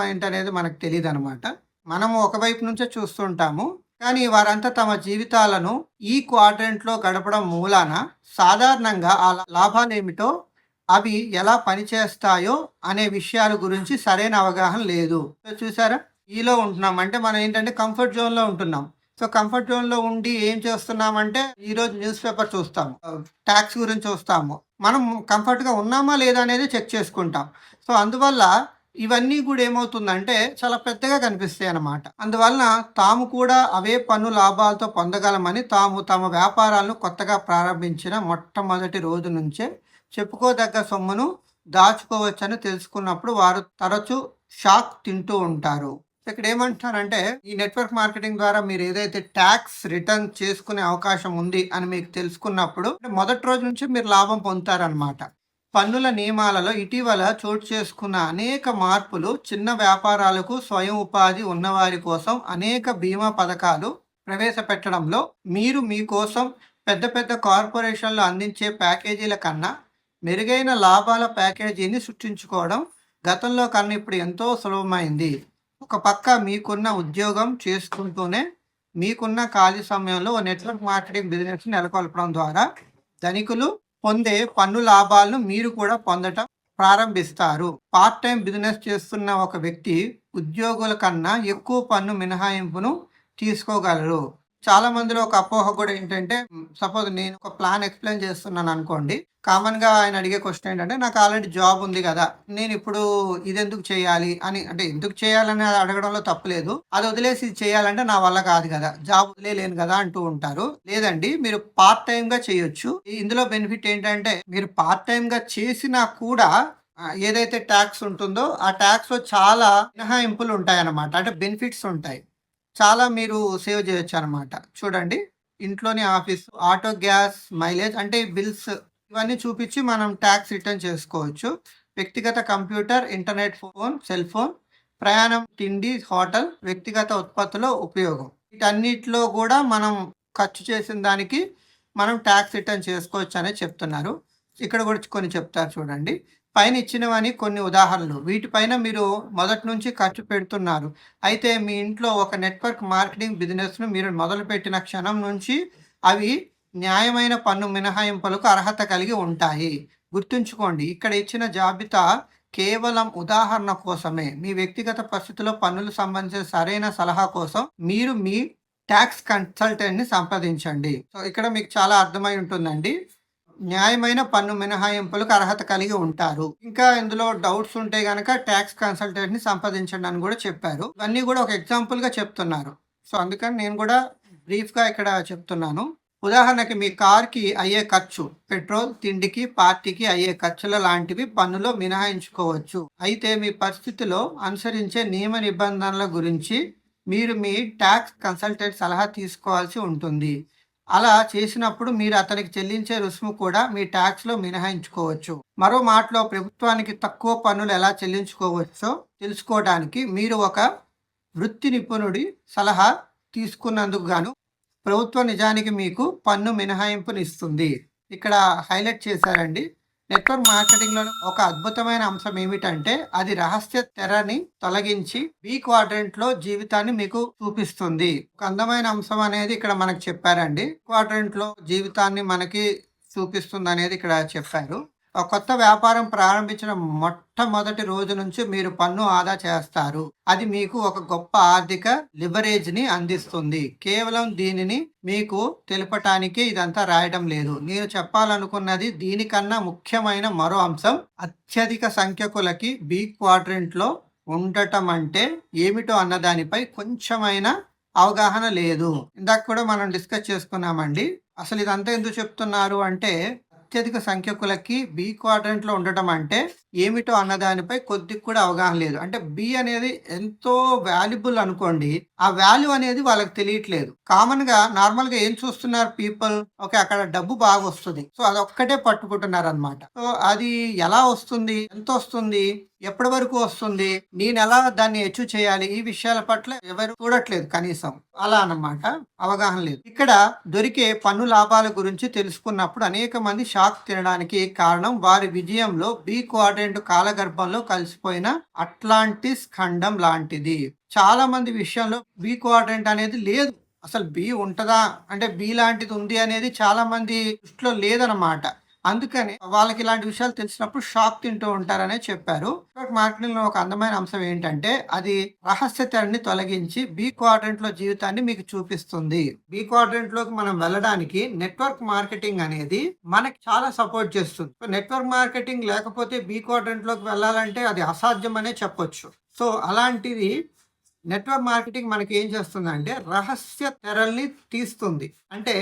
ఏంటనేది మనకు తెలీదనమాట. మనము ఒకవైపు నుంచే చూస్తుంటాము. కానీ వారంతా తమ జీవితాలను ఈ క్వాడ్రంట్‌లో గడపడం మూలాన సాధారణంగా ఆ లాభాలేమిటో, అవి ఎలా పనిచేస్తాయో అనే విషయాల గురించి సరైన అవగాహన లేదు. చూసారా? ఈలో ఉంటున్నాం. అంటే మనం ఏంటంటే కంఫర్ట్ జోన్‌లో ఉంటున్నాం. సో, కంఫర్ట్ జోన్‌లో ఉండి ఏం చేస్తున్నామంటే ఈరోజు న్యూస్ పేపర్ చూస్తాము. ట్యాక్స్ గురించి చూస్తాము. మనం కంఫర్ట్‌గా ఉన్నామా లేదా అనేది చెక్ చేసుకుంటాం. సో, అందువల్ల ఇవన్నీ కూడా ఏమవుతుందంటే చాలా పెద్దగా కనిపిస్తాయన్నమాట. అందువలన తాము కూడా అవే పన్ను లాభాలతో పొందగలమని తమ వ్యాపారాలను కొత్తగా ప్రారంభించిన మొట్టమొదటి రోజు నుంచే చెప్పుకోదగ్గ సొమ్మును దాచుకోవచ్చని తెలుసుకున్నప్పుడు వారు తరచూ షాక్ తింటూ ఉంటారు. ఇక్కడ ఏమంటున్నారంటే ఈ నెట్వర్క్ మార్కెటింగ్ ద్వారా మీరు ఏదైతే ట్యాక్స్ రిటర్న్ చేసుకునే అవకాశం ఉంది అని మీకు తెలుసుకున్నప్పుడు మొదటి రోజు నుంచి మీరు లాభం పొందుతారనమాట. పన్నుల నియమాలలో ఇటీవల చోటు చేసుకున్న అనేక మార్పులు చిన్న వ్యాపారాలకు, స్వయం ఉపాధి ఉన్నవారి కోసం అనేక బీమా పథకాలు ప్రవేశపెట్టడంలో మీరు మీకోసం పెద్ద పెద్ద కార్పొరేషన్లు అందించే ప్యాకేజీల కన్నా మెరుగైన లాభాల ప్యాకేజీని సృష్టించుకోవడం గతంలో కన్నా ఇప్పుడు ఎంతో సులభమైంది. ఒక పక్క మీకున్న ఉద్యోగం చేసుకుంటూనే మీకున్న ఖాళీ సమయంలో నెట్వర్క్ మార్కెటింగ్ బిజినెస్ నెలకొల్పడం ద్వారా ధనికులు పొందే పన్ను లాభాలను మీరు కూడా పొందటం ప్రారంభిస్తారు. పార్ట్ టైం బిజినెస్ చేస్తున్న ఒక వ్యక్తి ఉద్యోగుల కన్నా ఎక్కువ పన్ను మినహాయింపును తీసుకోగలరు. చాలా మందిలో ఒక అపోహ కూడా ఏంటంటే, సపోజ్ నేను ఒక ప్లాన్ ఎక్స్ప్లెయిన్ చేస్తున్నాను అనుకోండి. కామన్‌గా ఆయన అడిగే క్వశ్చన్ ఏంటంటే, నాకు ఆల్రెడీ జాబ్ ఉంది కదా, నేను ఇప్పుడు ఇదెందుకు చేయాలి అని. అంటే ఎందుకు చేయాలని అడగడంలో తప్పులేదు. అది వదిలేసి ఇది చేయాలంటే నా వల్ల కాదు కదా, జాబ్ వదిలేయలేను కదా అంటూ ఉంటారు. లేదండి, మీరు పార్ట్ టైమ్‌గా చేయొచ్చు. ఇందులో బెనిఫిట్ ఏంటంటే మీరు పార్ట్ టైమ్‌గా చేసినా కూడా ఏదైతే ట్యాక్స్ ఉంటుందో ఆ ట్యాక్స్‌లో చాలా మినహాయింపులు ఉంటాయన్నమాట. అంటే బెనిఫిట్స్ ఉంటాయి. చాలా మీరు సేవ్ చేయొచ్చు అనమాట. చూడండి, ఇంట్లోని ఆఫీస్, ఆటో, గ్యాస్, మైలేజ్ అంటే బిల్స్ ఇవన్నీ చూపించి మనం ట్యాక్స్ రిటర్న్ చేసుకోవచ్చు. వ్యక్తిగత computer, internet, phone, cell phone, ప్రయాణం, తిండి, హోటల్, వ్యక్తిగత ఉత్పత్తుల ఉపయోగం, వీటన్నిటిలో కూడా మనం ఖర్చు చేసిన దానికి మనం ట్యాక్స్ రిటర్న్ చేసుకోవచ్చు అనేది చెప్తున్నారు. ఇక్కడ కూడా కొన్ని చెప్తారు చూడండి. పైన ఇచ్చినవని కొన్ని ఉదాహరణలు. వీటిపైన మీరు మొదటి నుంచి ఖర్చు పెడుతున్నారు. అయితే మీ ఇంట్లో ఒక నెట్వర్క్ మార్కెటింగ్ బిజినెస్‌ను మీరు మొదలుపెట్టిన క్షణం నుంచి అవి న్యాయమైన పన్ను మినహాయింపులకు అర్హత కలిగి ఉంటాయి. గుర్తుంచుకోండి, ఇక్కడ ఇచ్చిన జాబితా కేవలం ఉదాహరణ కోసమే. మీ వ్యక్తిగత పరిస్థితుల్లో పన్నులకు సంబంధించిన సరైన సలహా కోసం మీరు మీ ట్యాక్స్ కన్సల్టెంట్‌ని సంప్రదించండి. సో, ఇక్కడ మీకు చాలా అర్థమై ఉంటుందండి. న్యాయమైన పన్ను మినహాయింపులకు అర్హత కలిగి ఉంటారు. ఇంకా ఇందులో డౌట్స్ ఉంటే గనక ట్యాక్స్ కన్సల్టెంట్ ని సంప్రదించండి అని కూడా చెప్పారు. ఇవన్నీ కూడా ఒక ఎగ్జాంపుల్ గా చెప్తున్నారు. సో అందుకని నేను కూడా బ్రీఫ్ గా ఇక్కడ చెప్తున్నాను. ఉదాహరణకి మీ కార్కి అయ్యే ఖర్చు, పెట్రోల్, తిండికి, పార్టీకి అయ్యే ఖర్చుల లాంటివి పన్నులో మినహాయించుకోవచ్చు. అయితే మీ పరిస్థితిలో అనుసరించే నియమ నిబంధనల గురించి మీరు మీ ట్యాక్స్ కన్సల్టెంట్ సలహా తీసుకోవాల్సి ఉంటుంది. అలా చేసినప్పుడు మీరు అతనికి చెల్లించే రుసుము కూడా మీ ట్యాక్స్లో మినహాయించుకోవచ్చు. మరో మాటలో ప్రభుత్వానికి తక్కువ పన్నులు ఎలా చెల్లించుకోవచ్చో తెలుసుకోవడానికి మీరు ఒక వృత్తి నిపుణుడి సలహా తీసుకున్నందుకు గాను ప్రభుత్వం నిజానికి మీకు పన్ను మినహాయింపునిస్తుంది. ఇక్కడ హైలైట్ చేశారండి. నెట్వర్క్ మార్కెటింగ్లో ఒక అద్భుతమైన అంశం ఏమిటంటే అది రహస్య తెరని తొలగించి బి క్వాడ్రంట్లో జీవితాన్ని మీకు చూపిస్తుంది. ఒక అందమైన అంశం అనేది ఇక్కడ మనకు చెప్పారండి. క్వాడ్రంట్లో జీవితాన్ని మనకి చూపిస్తుంది అనేది ఇక్కడ చెప్పారు. ఒక కొత్త వ్యాపారం ప్రారంభించిన మొట్టమొదటి రోజు నుంచి మీరు పన్ను ఆదా చేస్తారు. అది మీకు ఒక గొప్ప ఆర్థిక లివరేజ్ ని అందిస్తుంది. కేవలం దీనిని మీకు తెలుపటానికి ఇదంతా రాయడం లేదు. నేను చెప్పాలనుకున్నది దీనికన్నా ముఖ్యమైన మరో అంశం అత్యధిక సంఖ్యకులకి బి క్వాడ్రంట్ లో ఉండటం అంటే ఏమిటో అన్న దానిపై కొంచెమైనా అవగాహన లేదు. ఇందాక కూడా మనం డిస్కస్ చేసుకున్నామండి. అసలు ఇదంతా ఎందుకు చెప్తున్నారు అంటే అత్యధిక సంఖ్యకులకి బి క్వాడ్రంట్ లో ఉండటం అంటే ఏమిటో అన్నదానిపై కొద్దిగా కూడా అవగాహన లేదు. అంటే బి అనేది ఎంతో వాల్యుబుల్ అనుకోండి, ఆ వాల్యూ అనేది వాళ్ళకి తెలియట్లేదు. కామన్ గా నార్మల్ గా ఏం చూస్తున్నారు పీపుల్, ఓకే అక్కడ డబ్బు బాగా వస్తుంది, సో అదొక్కటే పట్టుకుంటున్నారు అనమాట. సో అది ఎలా వస్తుంది, ఎంత వస్తుంది, ఎప్పటి వరకు వస్తుంది, నేను ఎలా దాన్ని అచీవ్ చేయాలి, ఈ విషయాల పట్ల ఎవరు చూడట్లేదు కనీసం. అలా అన్నమాట, అవగాహన లేదు. ఇక్కడ దొరికే పన్ను లాభాల గురించి తెలుసుకున్నప్పుడు అనేక మంది షాక్ తినడానికి కారణం వారి విజయంలో బి క్వాడ్రంట్ కాలగర్భంలో కలిసిపోయిన అట్లాంటిస్ ఖండం లాంటిది. చాలా మంది విషయంలో బి క్వాడ్రంట్ అనేది లేదు. అసలు బి ఉంటదా అంటే బి లాంటిది ఉంది అనేది చాలా మంది దృష్టిలో లేదనమాట. అందుకని వాళ్ళకి ఇలాంటి విషయాలు తెలిసినప్పుడు షాక్ తింటూ ఉంటారనే చెప్పారు. మార్కెటింగ్ లో ఒక అందమైన అంశం ఏంటంటే అది రహస్య తెరని తొలగించి బి క్వాడ్రంట్ లో జీవితాన్ని మీకు చూపిస్తుంది. బి క్వాడ్రంట్ లోకి మనం వెళ్ళడానికి నెట్వర్క్ మార్కెటింగ్ అనేది మనకి చాలా సపోర్ట్ చేస్తుంది. నెట్వర్క్ మార్కెటింగ్ లేకపోతే బి క్వాడ్రంట్ లోకి వెళ్ళాలంటే అది అసాధ్యం అనే చెప్పొచ్చు. సో అలాంటిది నెట్వర్క్ మార్కెటింగ్ మనకి ఏం చేస్తుందంటే రహస్య తెరల్ని తీస్తుంది. అంటే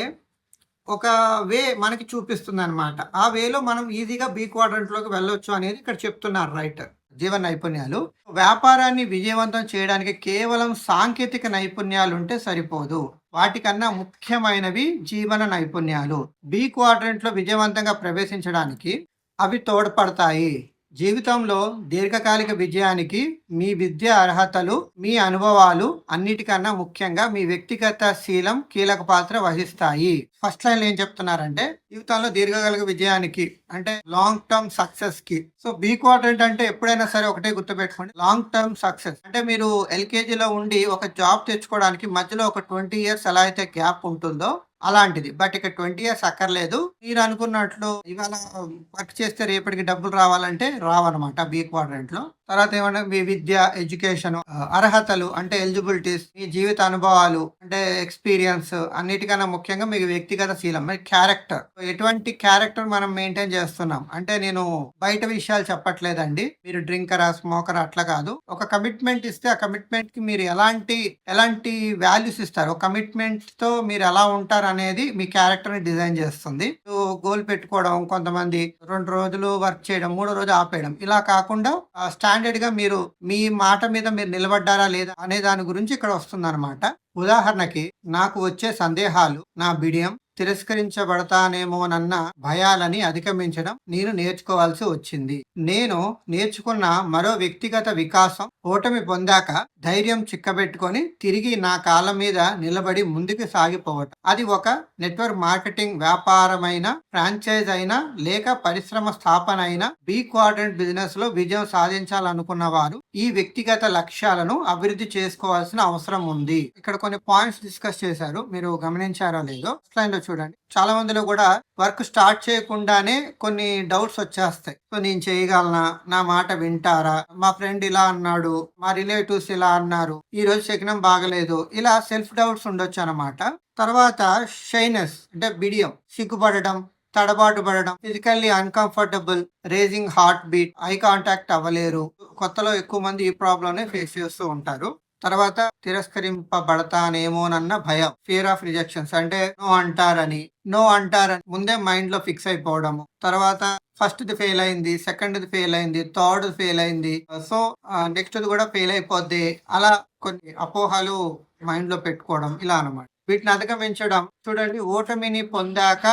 ఒక వే మనకి చూపిస్తుంది అనమాట. ఆ వేలో మనం ఈజీగా బి క్వాడ్రంట్ లోకి వెళ్ళొచ్చు అనేది ఇక్కడ చెప్తున్నారు రైటర్. జీవన నైపుణ్యాలు, వ్యాపారాన్ని విజయవంతం చేయడానికి కేవలం సాంకేతిక నైపుణ్యాలు ఉంటే సరిపోదు. వాటికన్నా ముఖ్యమైనవి జీవన నైపుణ్యాలు. బి క్వాడ్రంట్ లో విజయవంతంగా ప్రవేశించడానికి అవి తోడ్పడతాయి. జీవితంలో దీర్ఘకాలిక విజయానికి మీ విద్య అర్హతలు, మీ అనుభవాలు, అన్నిటికన్నా ముఖ్యంగా మీ వ్యక్తిగత శీలం కీలక పాత్ర వహిస్తాయి. ఫస్ట్ లైన్ ఏం చెప్తున్నారంటే జీవితంలో దీర్ఘకాలిక విజయానికి అంటే లాంగ్ టర్మ్ సక్సెస్ కి. సో బి క్వాడ్రంట్ అంటే ఎప్పుడైనా సరే ఒకటే గుర్తుపెట్టుకోండి, లాంగ్ టర్మ్ సక్సెస్. అంటే మీరు ఎల్కేజీలో ఉండి ఒక జాబ్ తెచ్చుకోవడానికి మధ్యలో ఒక 20 years ఎలా అయితే గ్యాప్ ఉంటుందో అలాంటిది. బట్ ఇక్కడ 20 years అక్కర్లేదు. మీరు అనుకున్నట్లు ఇవాళ వర్క్ చేస్తే రేపటికి డబ్బులు రావాలంటే రావన్నమాట బి క్వాడ్రంట్ లో. తర్వాత ఏమన్నా మీ విద్య, ఎడ్యుకేషన్, అర్హతలు అంటే ఎలిజిబిలిటీస్, మీ జీవిత అనుభవాలు అంటే ఎక్స్పీరియన్స్, అన్నిటికన్నా ముఖ్యంగా మీ వ్యక్తిగత శీలం, మీ క్యారెక్టర్. ఎటువంటి క్యారెక్టర్ మనం మెయింటైన్ చేస్తున్నాం అంటే నేను బయట విషయాలు చెప్పట్లేదండి, మీరు డ్రింకరా స్మోకర్ అట్లా కాదు. ఒక కమిట్మెంట్ ఇస్తే ఆ కమిట్మెంట్ కి మీరు ఎలాంటి వాల్యూస్ ఇస్తారు, కమిట్మెంట్ తో మీరు ఎలా ఉంటారు అనేది మీ క్యారెక్టర్ ని డిజైన్ చేస్తుంది. గోల్ పెట్టుకోవడం, కొంతమంది 2 రోజులు వర్క్ చేయడం, 3వ రోజు ఆపేయడం, ఇలా కాకుండా స్టాండర్డ్ గా మీరు మీ మాట మీద మీరు నిలబడ్డారా లేదా అనే దాని గురించి ఇక్కడ వస్తుంది అనమాట. ఉదాహరణకి నాకు వచ్చే సందేహాలు, నా బిడియం, తిరస్కరించబడతానేమోనన్న భయాలని అధిగమించడం నేను నేర్చుకోవాల్సి వచ్చింది. నేను నేర్చుకున్న మరో వ్యక్తిగత వికాసం ఓటమి పొందాక ధైర్యం చిక్కబెట్టుకొని తిరిగి నా కాళ్ళ మీద నిలబడి ముందుకు సాగిపోవటం. అది ఒక నెట్వర్క్ మార్కెటింగ్ వ్యాపారమైన, ఫ్రాంచైజ్ అయినా లేక పరిశ్రమ స్థాపన అయినా బి క్వాడ్రంట్ బిజినెస్ లో విజయం సాధించాలనుకున్న వారు ఈ వ్యక్తిగత లక్ష్యాలను అభివృద్ధి చేసుకోవాల్సిన అవసరం ఉంది. ఇక్కడ కొన్ని పాయింట్స్ డిస్కస్ చేశారు, మీరు గమనించారో లేదో. లైన్ లో చూడండి, చాలా మందిలో కూడా వర్క్ స్టార్ట్ చేయకుండానే కొన్ని డౌట్స్ వచ్చేస్తాయి. సో నేను చేయగలనా, నా మాట వింటారా, మా ఫ్రెండ్ ఇలా అన్నాడు, మా రిలేటివ్స్ ఇలా అన్నారు, ఈ రోజు శకునం బాగలేదు, ఇలా సెల్ఫ్ డౌట్స్ ఉండొచ్చు అనమాట. తర్వాత షైనెస్ అంటే బిడియం, సిగ్గుపడడం, తడబాటు పడడం, physically uncomfortable, raging heartbeat, eye contact అవ్వలేరు. కొత్తలో ఎక్కువ మంది ఈ ప్రాబ్లమ్‌ని ఫేస్ చేస్తూ ఉంటారు. తర్వాత తిరస్కరింపబడతానేమోనన్న భయం, ఫియర్ ఆఫ్ రిజెక్షన్స్, అంటే నో అంటారని ముందే మైండ్‌లో ఫిక్స్ అయిపోవడము. తర్వాత ఫస్ట్‌ది ఫెయిల్ అయింది, సెకండ్‌ది ఫెయిల్ అయింది, థర్డ్‌ది ఫెయిల్ అయింది. సో, నెక్స్ట్‌ది కూడా ఫెయిల్ అయిపోద్ది. అలా కొన్ని అపోహలు మైండ్‌లో పెట్టుకోవడం ఇలా అన్నమాట. వీటిని అధిగమించడం చూడండి, ఓటమిని పొందాక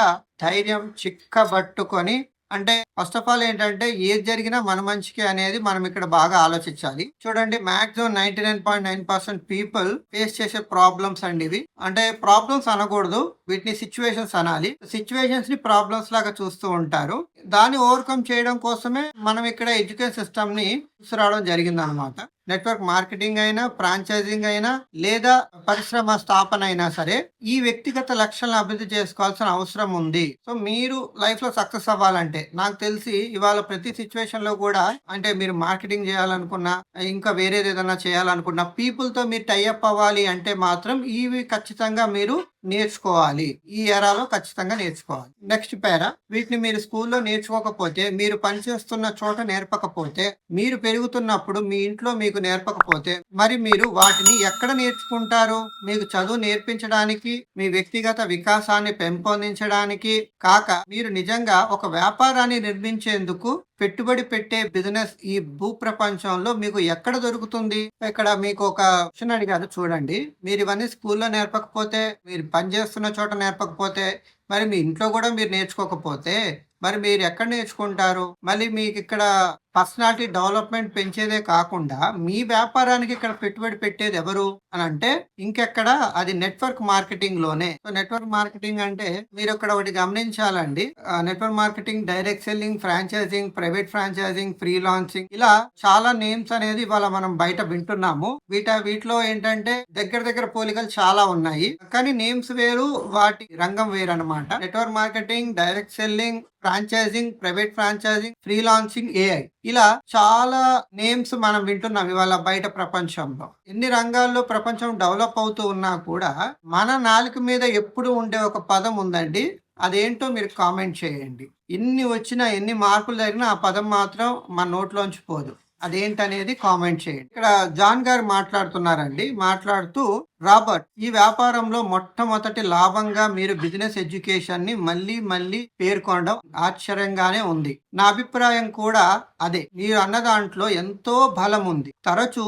ధైర్యం చిక్కబట్టుకొని, అంటే ఫస్ట్ ఆఫ్ ఆల్ ఏంటంటే ఏది జరిగినా మన మంచికే అనేది మనం ఇక్కడ బాగా ఆలోచించాలి. చూడండి, మాక్సిమం 99.9% పీపుల్ ఫేస్ చేసే ప్రాబ్లమ్స్ అండి ఇవి. అంటే ప్రాబ్లమ్స్ అనకూడదు, వీటిని సిచ్యువేషన్స్ అనాలి. సిచ్యువేషన్స్ ని ప్రాబ్లమ్స్ లాగా చూస్తూ ఉంటారు. దాన్ని ఓవర్కమ్ చేయడం కోసమే మనం ఇక్కడ ఎడ్యుకేషన్ సిస్టమ్ ని తీసుకురావడం జరిగింది అనమాట. నెట్వర్క్ మార్కెటింగ్ అయినా, ఫ్రాంచైజింగ్ అయినా, లేదా పరిశ్రమ స్థాపన అయినా సరే ఈ వ్యక్తిగత లక్ష్యాలను అభివృద్ధి చేసుకోవాల్సిన అవసరం ఉంది. సో మీరు లైఫ్ లో సక్సెస్ అవ్వాలంటే, నాకు తెలిసి ఇవాళ ప్రతి సిచ్యువేషన్ లో కూడా, అంటే మీరు మార్కెటింగ్ చేయాలనుకున్నా, ఇంకా వేరేది ఏదైనా చేయాలనుకున్నా, పీపుల్ తో మీరు టైఅప్ అవ్వాలి అంటే మాత్రం ఇవి ఖచ్చితంగా మీరు నేర్చుకోవాలి. ఈ ఎరాలో ఖచ్చితంగా నేర్చుకోవాలి. నెక్స్ట్ పేరా, వీటిని మీరు స్కూల్లో నేర్చుకోకపోతే, మీరు పనిచేస్తున్న చోట నేర్పకపోతే, మీరు పెరుగుతున్నప్పుడు మీ ఇంట్లో మీకు నేర్పకపోతే, మరి మీరు వాటిని ఎక్కడ నేర్చుకుంటారు? మీకు చదువు నేర్పించడానికి, మీ వ్యక్తిగత వికాసాన్ని పెంపొందించడానికి కాక, మీరు నిజంగా ఒక వ్యాపారాన్ని నిర్మించేందుకు పెట్టుబడి పెట్టే బిజినెస్ ఈ భూ ప్రపంచంలో మీకు ఎక్కడ దొరుకుతుంది? ఇక్కడ మీకు ఒక క్వశ్చన్ అడిగారు చూడండి. మీరు ఇవన్నీ స్కూల్లో నేర్పకపోతే, మీరు పనిచేస్తున్న చోట నేర్పకపోతే, మరి మీ ఇంట్లో కూడా మీరు నేర్చుకోకపోతే, మరి మీరు ఎక్కడ నేర్చుకుంటారు? మళ్ళీ మీకు ఇక్కడ పర్సనాలిటీ డెవలప్మెంట్ పెంచేదే కాకుండా మీ వ్యాపారానికి ఇక్కడ పెట్టుబడి పెట్టేది ఎవరు అని అంటే ఇంకెక్కడ, అది నెట్వర్క్ మార్కెటింగ్ లోనే. సో నెట్వర్క్ మార్కెటింగ్ అంటే మీరు ఇక్కడ ఒకటి గమనించాలండి. Network marketing, direct selling, franchising, private franchising, freelancing, ఇలా చాలా నేమ్స్ అనేది ఇవాళ మనం బయట వింటున్నాము. వీటిలో ఏంటంటే దగ్గర పోలికలు చాలా ఉన్నాయి, కానీ నేమ్స్ వేరు, వాటి రంగం వేరు అనమాట. Network marketing, direct selling, franchising, private franchising, freelancing, AI, ఇలా చాలా నేమ్స్ మనం వింటున్నాం ఇవాళ బయట ప్రపంచంలో. ఎన్ని రంగాల్లో ప్రపంచం డెవలప్ అవుతూ ఉన్నా కూడా మన నాలుక మీద ఎప్పుడు ఉండే ఒక పదం ఉందండి. అదేంటో మీరు కామెంట్ చేయండి. ఎన్ని వచ్చినా, ఎన్ని మార్పులు జరిగినా ఆ పదం మాత్రం మన నోట్లోంచి పోదు. అదేంటనేది కామెంట్ చేయండి. ఇక్కడ జాన్ గారు మాట్లాడుతున్నారండి. మాట్లాడుతూ, రాబర్ట్, ఈ వ్యాపారంలో మొట్టమొదటి లాభంగా మీరు బిజినెస్ ఎడ్యుకేషన్ ని మళ్ళీ పేర్కొనడం ఆశ్చర్యంగానే ఉంది. నా అభిప్రాయం కూడా అదే. మీరు అన్న దాంట్లో ఎంతో బలం ఉంది. తరచూ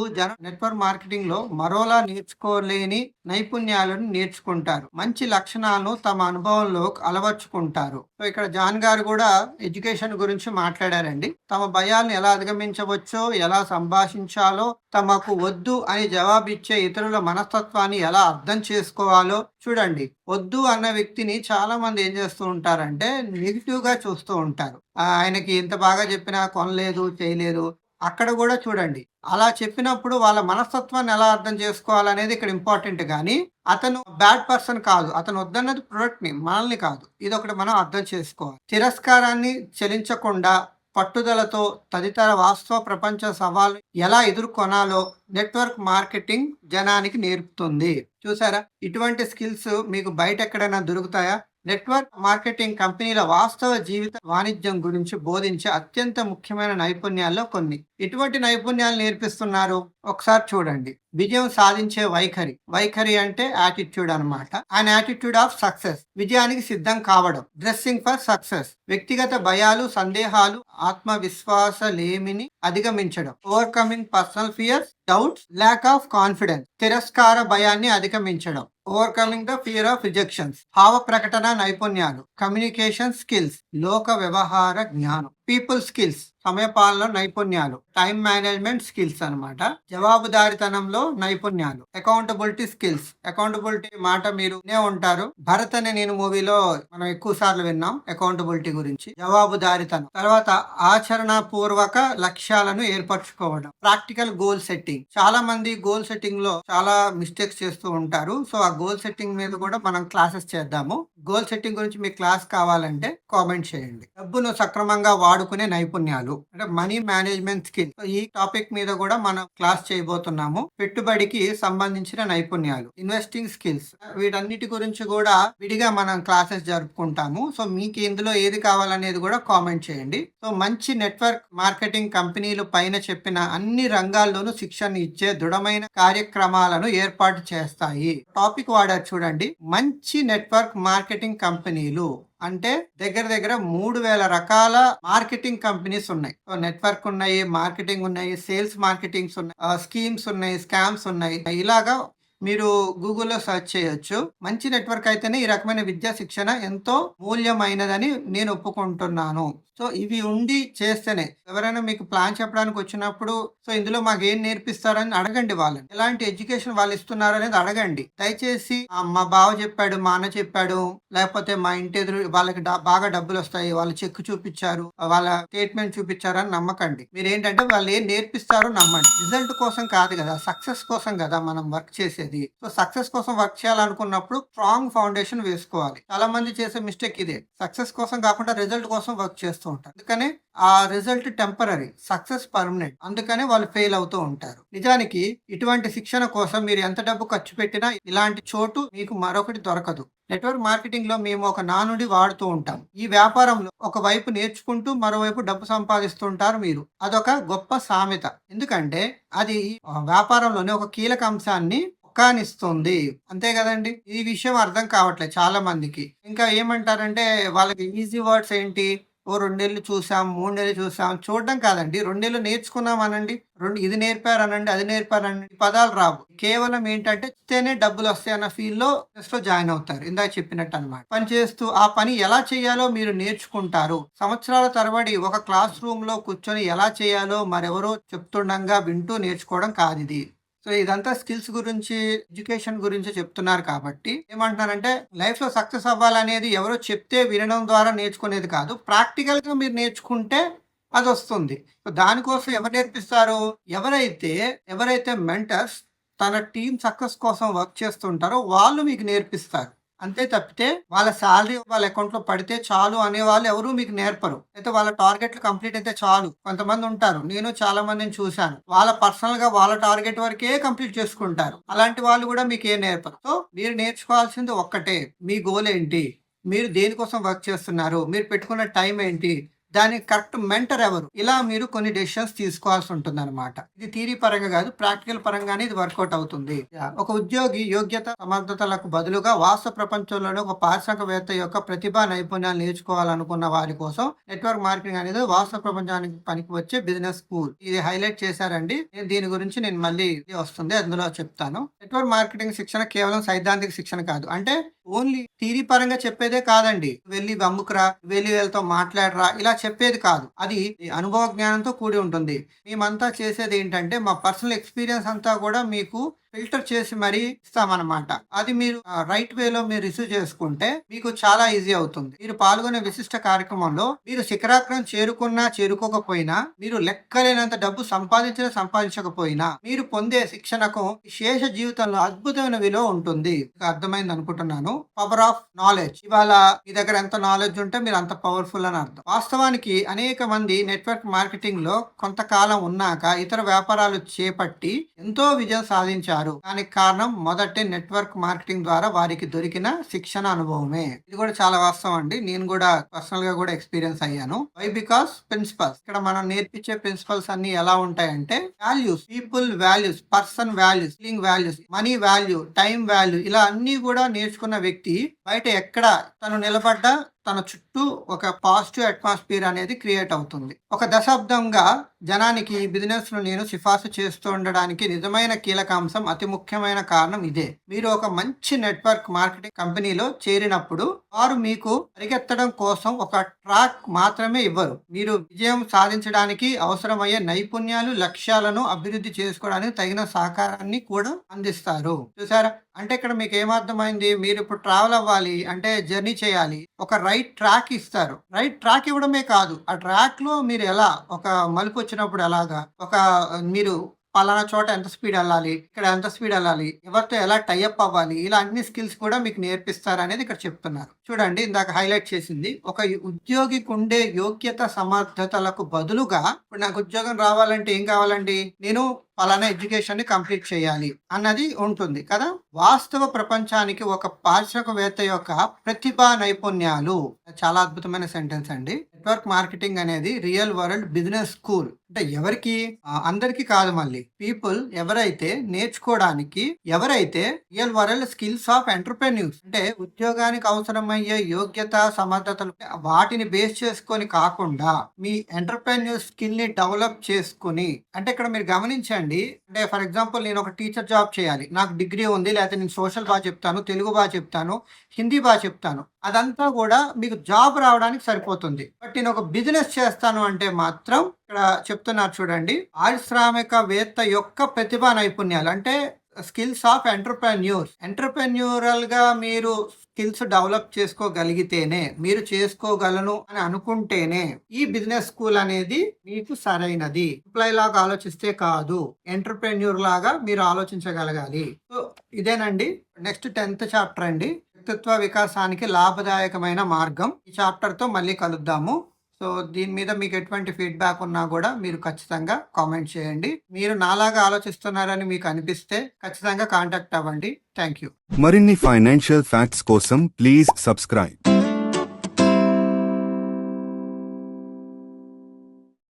నెట్వర్క్ మార్కెటింగ్ లో మరోలా నేర్చుకోలేని నైపుణ్యాలను నేర్చుకుంటారు, మంచి లక్షణాలను తమ అనుభవంలో అలవర్చుకుంటారు. సో ఇక్కడ జాన్ గారు కూడా ఎడ్యుకేషన్ గురించి మాట్లాడారండి. తమ భయాలను ఎలా అధిగమించవచ్చో, ఎలా సంభాషించాలో, తమకు వద్దు అని జవాబిచ్చే ఇతరుల మనస్తత్వాన్ని ఎలా అర్థం చేసుకోవాలో. చూడండి, వద్దు అన్న వ్యక్తిని చాలా మంది ఏం చేస్తూ ఉంటారంటే నెగిటివ్ గా చూస్తూ ఉంటారు. ఆయనకి ఎంత బాగా చెప్పినా కొనలేదు, చేయలేదు. అక్కడ కూడా చూడండి, అలా చెప్పినప్పుడు వాళ్ళ మనస్తత్వాన్ని ఎలా అర్థం చేసుకోవాలనేది ఇక్కడ ఇంపార్టెంట్. కానీ అతను బ్యాడ్ పర్సన్ కాదు, అతను వద్దన్నది ప్రొడక్ట్ ని, మనల్ని కాదు. ఇది ఒకటి మనం అర్థం చేసుకోవాలి. తిరస్కారాన్ని చెలించకుండా పట్టుదలతో తదితర వాస్తవ ప్రపంచ సవాలు ఎలా ఎదుర్కొనాలో నెట్వర్క్ మార్కెటింగ్ జనానికి నేర్పుతుంది. చూసారా, ఇటువంటి స్కిల్స్ మీకు బయట ఎక్కడైనా దొరుకుతాయా? నెట్వర్క్ మార్కెటింగ్ కంపెనీల వాస్తవ జీవిత వాణిజ్యం గురించి బోధించే అత్యంత ముఖ్యమైన నైపుణ్యాల్లో కొన్ని. ఎటువంటి నైపుణ్యాలు నేర్పిస్తున్నారు ఒకసారి చూడండి. విజయం సాధించే వైఖరి అంటే యాటిట్యూడ్ అనమాట. అండ్ యాటిట్యూడ్ ఆఫ్ సక్సెస్, విజయానికి సిద్ధం కావడం. డ్రెస్సింగ్ ఫర్ సక్సెస్, వ్యక్తిగత భయాలు, సందేహాలు, ఆత్మవిశ్వాస లేమిని అధిగమించడం. Overcoming personal fears, doubts, lack of confidence, తిరస్కార భయాన్ని అధిగమించడం. Overcoming the fear of rejections, భావ ప్రకటన నైపుణ్యాలు. కమ్యూనికేషన్ స్కిల్స్, లోక వ్యవహార జ్ఞానం. పీపుల్ స్కిల్స్, సమయపాలన నైపుణ్యాలు. టైం మేనేజ్మెంట్ స్కిల్స్ అన్నమాట. జవాబుదారితనంలో నైపుణ్యాలు. అకౌంటబిలిటీ స్కిల్స్, అకౌంటబిలిటీ మాట మీరు ఉంటారు. భరత్ అనే నేను మూవీలో మనం ఎక్కువ సార్లు విన్నాం అకౌంటబిలిటీ గురించి. జవాబుదారితనం. తర్వాత ఆచరణ పూర్వక లక్ష్యాలను ఏర్పరచుకోవడం. ప్రాక్టికల్ గోల్ సెట్టింగ్, చాలా మంది గోల్ సెట్టింగ్ లో చాలా మిస్టేక్స్ చేస్తూ ఉంటారు. సో ఆ గోల్ సెట్టింగ్ మీద కూడా మనం క్లాసెస్ చేద్దాము. గోల్ సెట్టింగ్ గురించి మీకు క్లాస్ కావాలంటే కామెంట్ చేయండి. డబ్బును సక్రమంగా వాడుకునే నైపుణ్యాలు అంటే మనీ మేనేజ్మెంట్ స్కిల్. ఈ టాపిక్ మీద కూడా మనం క్లాస్ చేయబోతున్నాము. పెట్టుబడికి సంబంధించిన నైపుణ్యాలు, ఇన్వెస్టింగ్ స్కిల్స్, వీటన్నిటి గురించి కూడా విడిగా మనం క్లాసెస్ జరుపుకుంటాము. సో మీకు ఇందులో ఏది కావాలనేది కూడా కామెంట్ చేయండి. సో మంచి నెట్వర్క్ మార్కెటింగ్ కంపెనీలు పైన చెప్పిన అన్ని రంగాల్లోనూ శిక్షణ ఇచ్చే దృఢమైన కార్యక్రమాలను ఏర్పాటు చేస్తాయి. టాపిక్ వాడారు చూడండి, మంచి నెట్వర్క్ మార్కెటింగ్ కంపెనీలు అంటే దగ్గర దగ్గర 3000 రకాల మార్కెటింగ్ కంపెనీస్ ఉన్నాయి. నెట్వర్క్ ఉన్నాయి, మార్కెటింగ్ ఉన్నాయి, సేల్స్ మార్కెటింగ్స్ ఉన్నాయి, స్కీమ్స్ ఉన్నాయి, స్కామ్స్ ఉన్నాయి. ఇలాగా మీరు గూగుల్లో సెర్చ్ చేయొచ్చు. మంచి నెట్వర్క్ అయితేనే ఈ రకమైన విద్యా శిక్షణ ఎంతో మూల్యమైనదని నేను ఒప్పుకుంటున్నాను. సో ఇవి ఉండి చేస్తేనే ఎవరైనా మీకు ప్లాన్ చెప్పడానికి వచ్చినప్పుడు సో ఇందులో మాకు ఏం నేర్పిస్తారని అడగండి వాళ్ళని. ఎలాంటి ఎడ్యుకేషన్ వాళ్ళు ఇస్తున్నారు అనేది అడగండి. దయచేసి మా బావ చెప్పాడు, మా అన్న చెప్పాడు, లేకపోతే మా ఇంటి ఎదురు వాళ్ళకి బాగా డబ్బులు వస్తాయి, వాళ్ళు చెక్ చూపించారు, వాళ్ళ స్టేట్మెంట్ చూపించారు అని నమ్మకండి. మీరు ఏంటంటే వాళ్ళు ఏం నేర్పిస్తారో నమ్మండి. రిజల్ట్ కోసం కాదు కదా, సక్సెస్ కోసం కదా మనం వర్క్ చేసేది. సో సక్సెస్ కోసం వర్క్ చేయాలనుకున్నప్పుడు స్ట్రాంగ్ ఫౌండేషన్ వేసుకోవాలి. చాలా మంది చేసే మిస్టేక్ ఇదే, సక్సెస్ కోసం కాకుండా రిజల్ట్ కోసం వర్క్ చేస్తూ ఉంటారు. అందుకనే ఆ రిజల్ట్ టెంపరీ, సక్సెస్ పర్మనెంట్. అందుకనే వాళ్ళు ఫెయిల్ అవుతూ ఉంటారు. నిజానికి ఇటువంటి శిక్షణ కోసం మీరు ఎంత డబ్బు ఖర్చు పెట్టినా ఇలాంటి చోటు మీకు మరొకటి దొరకదు. నెట్వర్క్ మార్కెటింగ్ లో మేము ఒక నానుడి వాడుతూ ఉంటాం. ఈ వ్యాపారంలో ఒకవైపు నేర్చుకుంటూ మరోవైపు డబ్బు సంపాదిస్తుంటారు మీరు. అదొక గొప్ప సామెత. ఎందుకంటే అది వ్యాపారంలోనే ఒక కీలక అంశాన్ని కానిస్తుంది. అంతే కదండి. ఈ విషయం అర్థం కావట్లేదు చాలా మందికి. ఇంకా ఏమంటారంటే వాళ్ళకి ఈజీ వర్డ్స్ ఏంటి, ఓ 2 నెలలు చూసాం, 3 నెలలు చూసాం. చూడడం కాదండి, 2 నెలలు నేర్చుకున్నాం అనండి, ఇది నేర్పారనండి, అది నేర్పారనండి, పదాలు రావు. కేవలం ఏంటంటే ఇస్తేనే డబ్బులు వస్తాయి అన్న ఫీల్ లో జాయిన్ అవుతారు. ఇందాక చెప్పినట్టు అనమాట. పని చేస్తూ ఆ పని ఎలా చేయాలో మీరు నేర్చుకుంటారు. సంవత్సరాల తరబడి ఒక క్లాస్ రూమ్ లో కూర్చొని ఎలా చేయాలో మరెవరో చెప్తుండగా వింటూ నేర్చుకోవడం కాదు ఇది. సో ఇదంతా స్కిల్స్ గురించి, ఎడ్యుకేషన్ గురించి చెప్తున్నారు కాబట్టి ఏమంటున్నారంటే లైఫ్ లో సక్సెస్ అవ్వాలనేది ఎవరో చెప్తే వినడం ద్వారా నేర్చుకునేది కాదు. ప్రాక్టికల్ గా మీరు నేర్చుకుంటే అది వస్తుంది. సో దానికోసం ఎవరు నేర్పిస్తారు? ఎవరైతే మెంటర్స్ తన టీం సక్సెస్ కోసం వర్క్ చేస్తుంటారో వాళ్ళు మీకు నేర్పిస్తారు. అంతే తప్పితే వాళ్ళ శాలరీ వాళ్ళ అకౌంట్ లో పడితే చాలు అనే వాళ్ళు ఎవరు మీకు నేర్పరు. అయితే వాళ్ళ టార్గెట్లు కంప్లీట్ అయితే చాలు. కొంతమంది ఉంటారు, నేను చాలా మందిని చూశాను, వాళ్ళ పర్సనల్ గా వాళ్ళ టార్గెట్ వరకే కంప్లీట్ చేసుకుంటారు. అలాంటి వాళ్ళు కూడా మీకు ఏం నేర్పరు. సో మీరు నేర్చుకోవాల్సింది ఒక్కటే, మీ గోల్ ఏంటి, మీరు దేనికోసం వర్క్ చేస్తున్నారు, మీరు పెట్టుకున్న టైం ఏంటి, దానికి కరెక్ట్ మెంటర్ ఎవరు, ఇలా మీరు కొన్ని డెసిషన్స్ తీసుకోవాల్సి ఉంటుంది అనమాట. ఇది థియరీ పరంగా కాదు, ప్రాక్టికల్ పరంగానే ఇది వర్కౌట్ అవుతుంది. ఒక ఉద్యోగి యోగ్యత సమర్థతలకు బదులుగా వాస్తవ ప్రపంచంలోనే ఒక పారిశ్రామికవేత్త యొక్క ప్రతిభా నైపుణ్యాలు నేర్చుకోవాలనుకున్న వారి కోసం నెట్వర్క్ మార్కెటింగ్ అనేది వాస్తవ ప్రపంచానికి పనికి వచ్చే బిజినెస్ స్కూల్. ఇది హైలైట్ చేశారండి. దీని గురించి నేను మళ్ళీ వస్తుంది అందులో చెప్తాను. నెట్వర్క్ మార్కెటింగ్ శిక్షణ కేవలం సైద్ధాంతిక శిక్షణ కాదు. అంటే ఓన్లీ థియరీ పరంగా చెప్పేదే కాదండి. వెళ్ళి అమ్ముకురా, వెళ్ళి వీళ్ళతో మాట్లాడరా, ఇలా చెప్పేది కాదు. అది అనుభవ జ్ఞానంతో కూడి ఉంటుంది. మేమంతా చేసేది ఏంటంటే మా పర్సనల్ ఎక్స్పీరియన్స్ అంతా కూడా మీకు ఫిల్టర్ చేసి మరీ ఇస్తామన్నమాట. అది మీరు రైట్ వేలో మీరు రిసీవ్ చేసుకుంటే మీకు చాలా ఈజీ అవుతుంది. మీరు పాల్గొనే విశిష్ట కార్యక్రమంలో మీరు శిఖరాగ్రం చేరుకున్నా చేరుకోకపోయినా, మీరు లెక్కలేనంత డబ్బు సంపాదించకపోయినా, మీరు పొందే శిక్షణకు శేష జీవితంలో అద్భుతమైన విలువ ఉంటుంది. అర్థమైంది అనుకుంటున్నాను. Power of knowledge. ఇవాళ మీ దగ్గర ఎంత నాలెడ్జ్ ఉంటే మీరు అంత పవర్ఫుల్ అని అర్థం. వాస్తవానికి అనేక మంది నెట్వర్క్ మార్కెటింగ్ లో కొంతకాలం ఉన్నాక ఇతర వ్యాపారాలు చేపట్టి ఎంతో విజయం సాధించారు. దానికి కారణం మొదటి నెట్వర్క్ మార్కెటింగ్ ద్వారా వారికి దొరికిన శిక్షణ అనుభవమే. ఇది కూడా చాలా వాస్తవం అండి. నేను కూడా పర్సనల్ గా కూడా ఎక్స్పీరియన్స్ అయ్యాను. వై? Because principles. ఇక్కడ మనం నేర్పించే ప్రిన్సిపల్స్ అన్ని ఎలా ఉంటాయంటే values, people values, person values, feeling values, money value, time value, ఇలా అన్ని కూడా నేర్చుకున్న వ్యక్తి బయట ఎక్కడ తను నిలబడ్డా తన చుట్టూ ఒక పాజిటివ్ అట్మాస్ఫియర్ అనేది క్రియేట్ అవుతుంది. ఒక దశాబ్దంగా జనానికి ఈ బిజినెస్ ను నేను సిఫార్సు చేస్తూ ఉండడానికి నిజమైన కీలక అంశం, అతి ముఖ్యమైన కారణం ఇదే. మీరు ఒక మంచి నెట్వర్క్ మార్కెటింగ్ కంపెనీలో చేరినప్పుడు వారు మీకు పరిగెత్తడం కోసం ఒక ట్రాక్ మాత్రమే ఇవ్వరు. మీరు విజయం సాధించడానికి అవసరమయ్యే నైపుణ్యాలు, లక్ష్యాలను అభివృద్ధి చేసుకోవడానికి తగిన సహకారాన్ని కూడా అందిస్తారు. చూసారా? అంటే ఇక్కడ మీకు ఏమర్థమైంది? మీరు ఇప్పుడు ట్రావెల్ అవ్వాలి అంటే, జర్నీ చేయాలి, ఒక రైట్ ట్రాక్ ఇస్తారు. రైట్ ట్రాక్ ఇవ్వడమే కాదు, ఆ ట్రాక్ లో మీరు ఎలా ఒక మలుపు వచ్చినప్పుడు ఎలాగా, ఒక మీరు పలానా చోట ఎంత స్పీడ్ వెళ్ళాలి, ఇక్కడ ఎంత స్పీడ్ వెళ్ళాలి, ఎవరితో ఎలా టైఅప్ అవ్వాలి, ఇలా అన్ని స్కిల్స్ కూడా మీకు నేర్పిస్తారు అనేది ఇక్కడ చెప్తున్నారు. చూడండి, ఇందాక హైలైట్ చేసింది, ఒక ఉద్యోగికి ఉండే యోగ్యత సమర్థతలకు బదులుగా ఇప్పుడు నాకు ఉద్యోగం రావాలంటే ఏం కావాలండి, నేను పలానా ఎడ్యుకేషన్ ని కంప్లీట్ చేయాలి అన్నది ఉంటుంది కదా. వాస్తవ ప్రపంచానికి ఒక పారిశ్రామికవేత్త యొక్క ప్రతిభా నైపుణ్యాలు, చాలా అద్భుతమైన సెంటెన్స్ అండి. నెట్వర్క్ మార్కెటింగ్ అనేది రియల్ వరల్డ్ బిజినెస్ స్కూల్. అంటే ఎవరికి, అందరికి కాదు, మళ్ళీ పీపుల్ ఎవరైతే నేర్చుకోవడానికి, ఎవరైతే real world skills of entrepreneurs, అంటే ఉద్యోగానికి అవసరమయ్యే యోగ్యత సమర్థతలు వాటిని బేస్ చేసుకొని కాకుండా మీ ఎంటర్ప్రెన్యూర్ స్కిల్ ని డెవలప్ చేసుకుని, అంటే ఇక్కడ మీరు గమనించండి, అంటే ఫర్ ఎగ్జాంపుల్ నేను ఒక టీచర్ జాబ్ చేయాలి, నాకు డిగ్రీ ఉంది, లేకపోతే నేను సోషల్ బాగా చెప్తాను, తెలుగు బాగా చెప్తాను, హిందీ బాగా చెప్తాను, అదంతా కూడా మీకు జాబ్ రావడానికి సరిపోతుంది. బట్ నేను ఒక బిజినెస్ చేస్తాను అంటే మాత్రం ఇక్కడ చెప్తున్నారు చూడండి, పారిశ్రామికవేత్త యొక్క ప్రతిభా నైపుణ్యాలు, అంటే స్కిల్స్ ఆఫ్ ఎంటర్ప్రెన్యూర్స్. ఎంటర్ప్రెన్యూరల్ గా మీరు స్కిల్స్ డెవలప్ చేసుకోగలిగితేనే, మీరు చేసుకోగలను అని అనుకుంటేనే ఈ బిజినెస్ స్కూల్ అనేది మీకు సరైనది. ఎంప్లాయ్ లాగా ఆలోచిస్తే కాదు, ఎంటర్ప్రెన్యూర్ లాగా మీరు ఆలోచించగలగాలి. సో ఇదేనండి. నెక్స్ట్ 10th చాప్టర్ అండి, వ్యక్తిత్వ వికాసానికి లాభదాయకమైన మార్గం. ఈ చాప్టర్ తో మళ్ళీ కలుద్దాము. సో దీని మీద మీకు ఎటువంటి ఫీడ్బ్యాక్ ఉన్నా కూడా మీరు ఖచ్చితంగా కామెంట్ చేయండి. మీరు నాలాగా ఆలోచిస్తున్నారని మీకు అనిపిస్తే ఖచ్చితంగా కాంటాక్ట్ అవ్వండి. Thank you. మరిన్ని ఫైనాన్షియల్ ఫ్యాక్ట్స్ కోసం ప్లీజ్ సబ్స్క్రైబ్.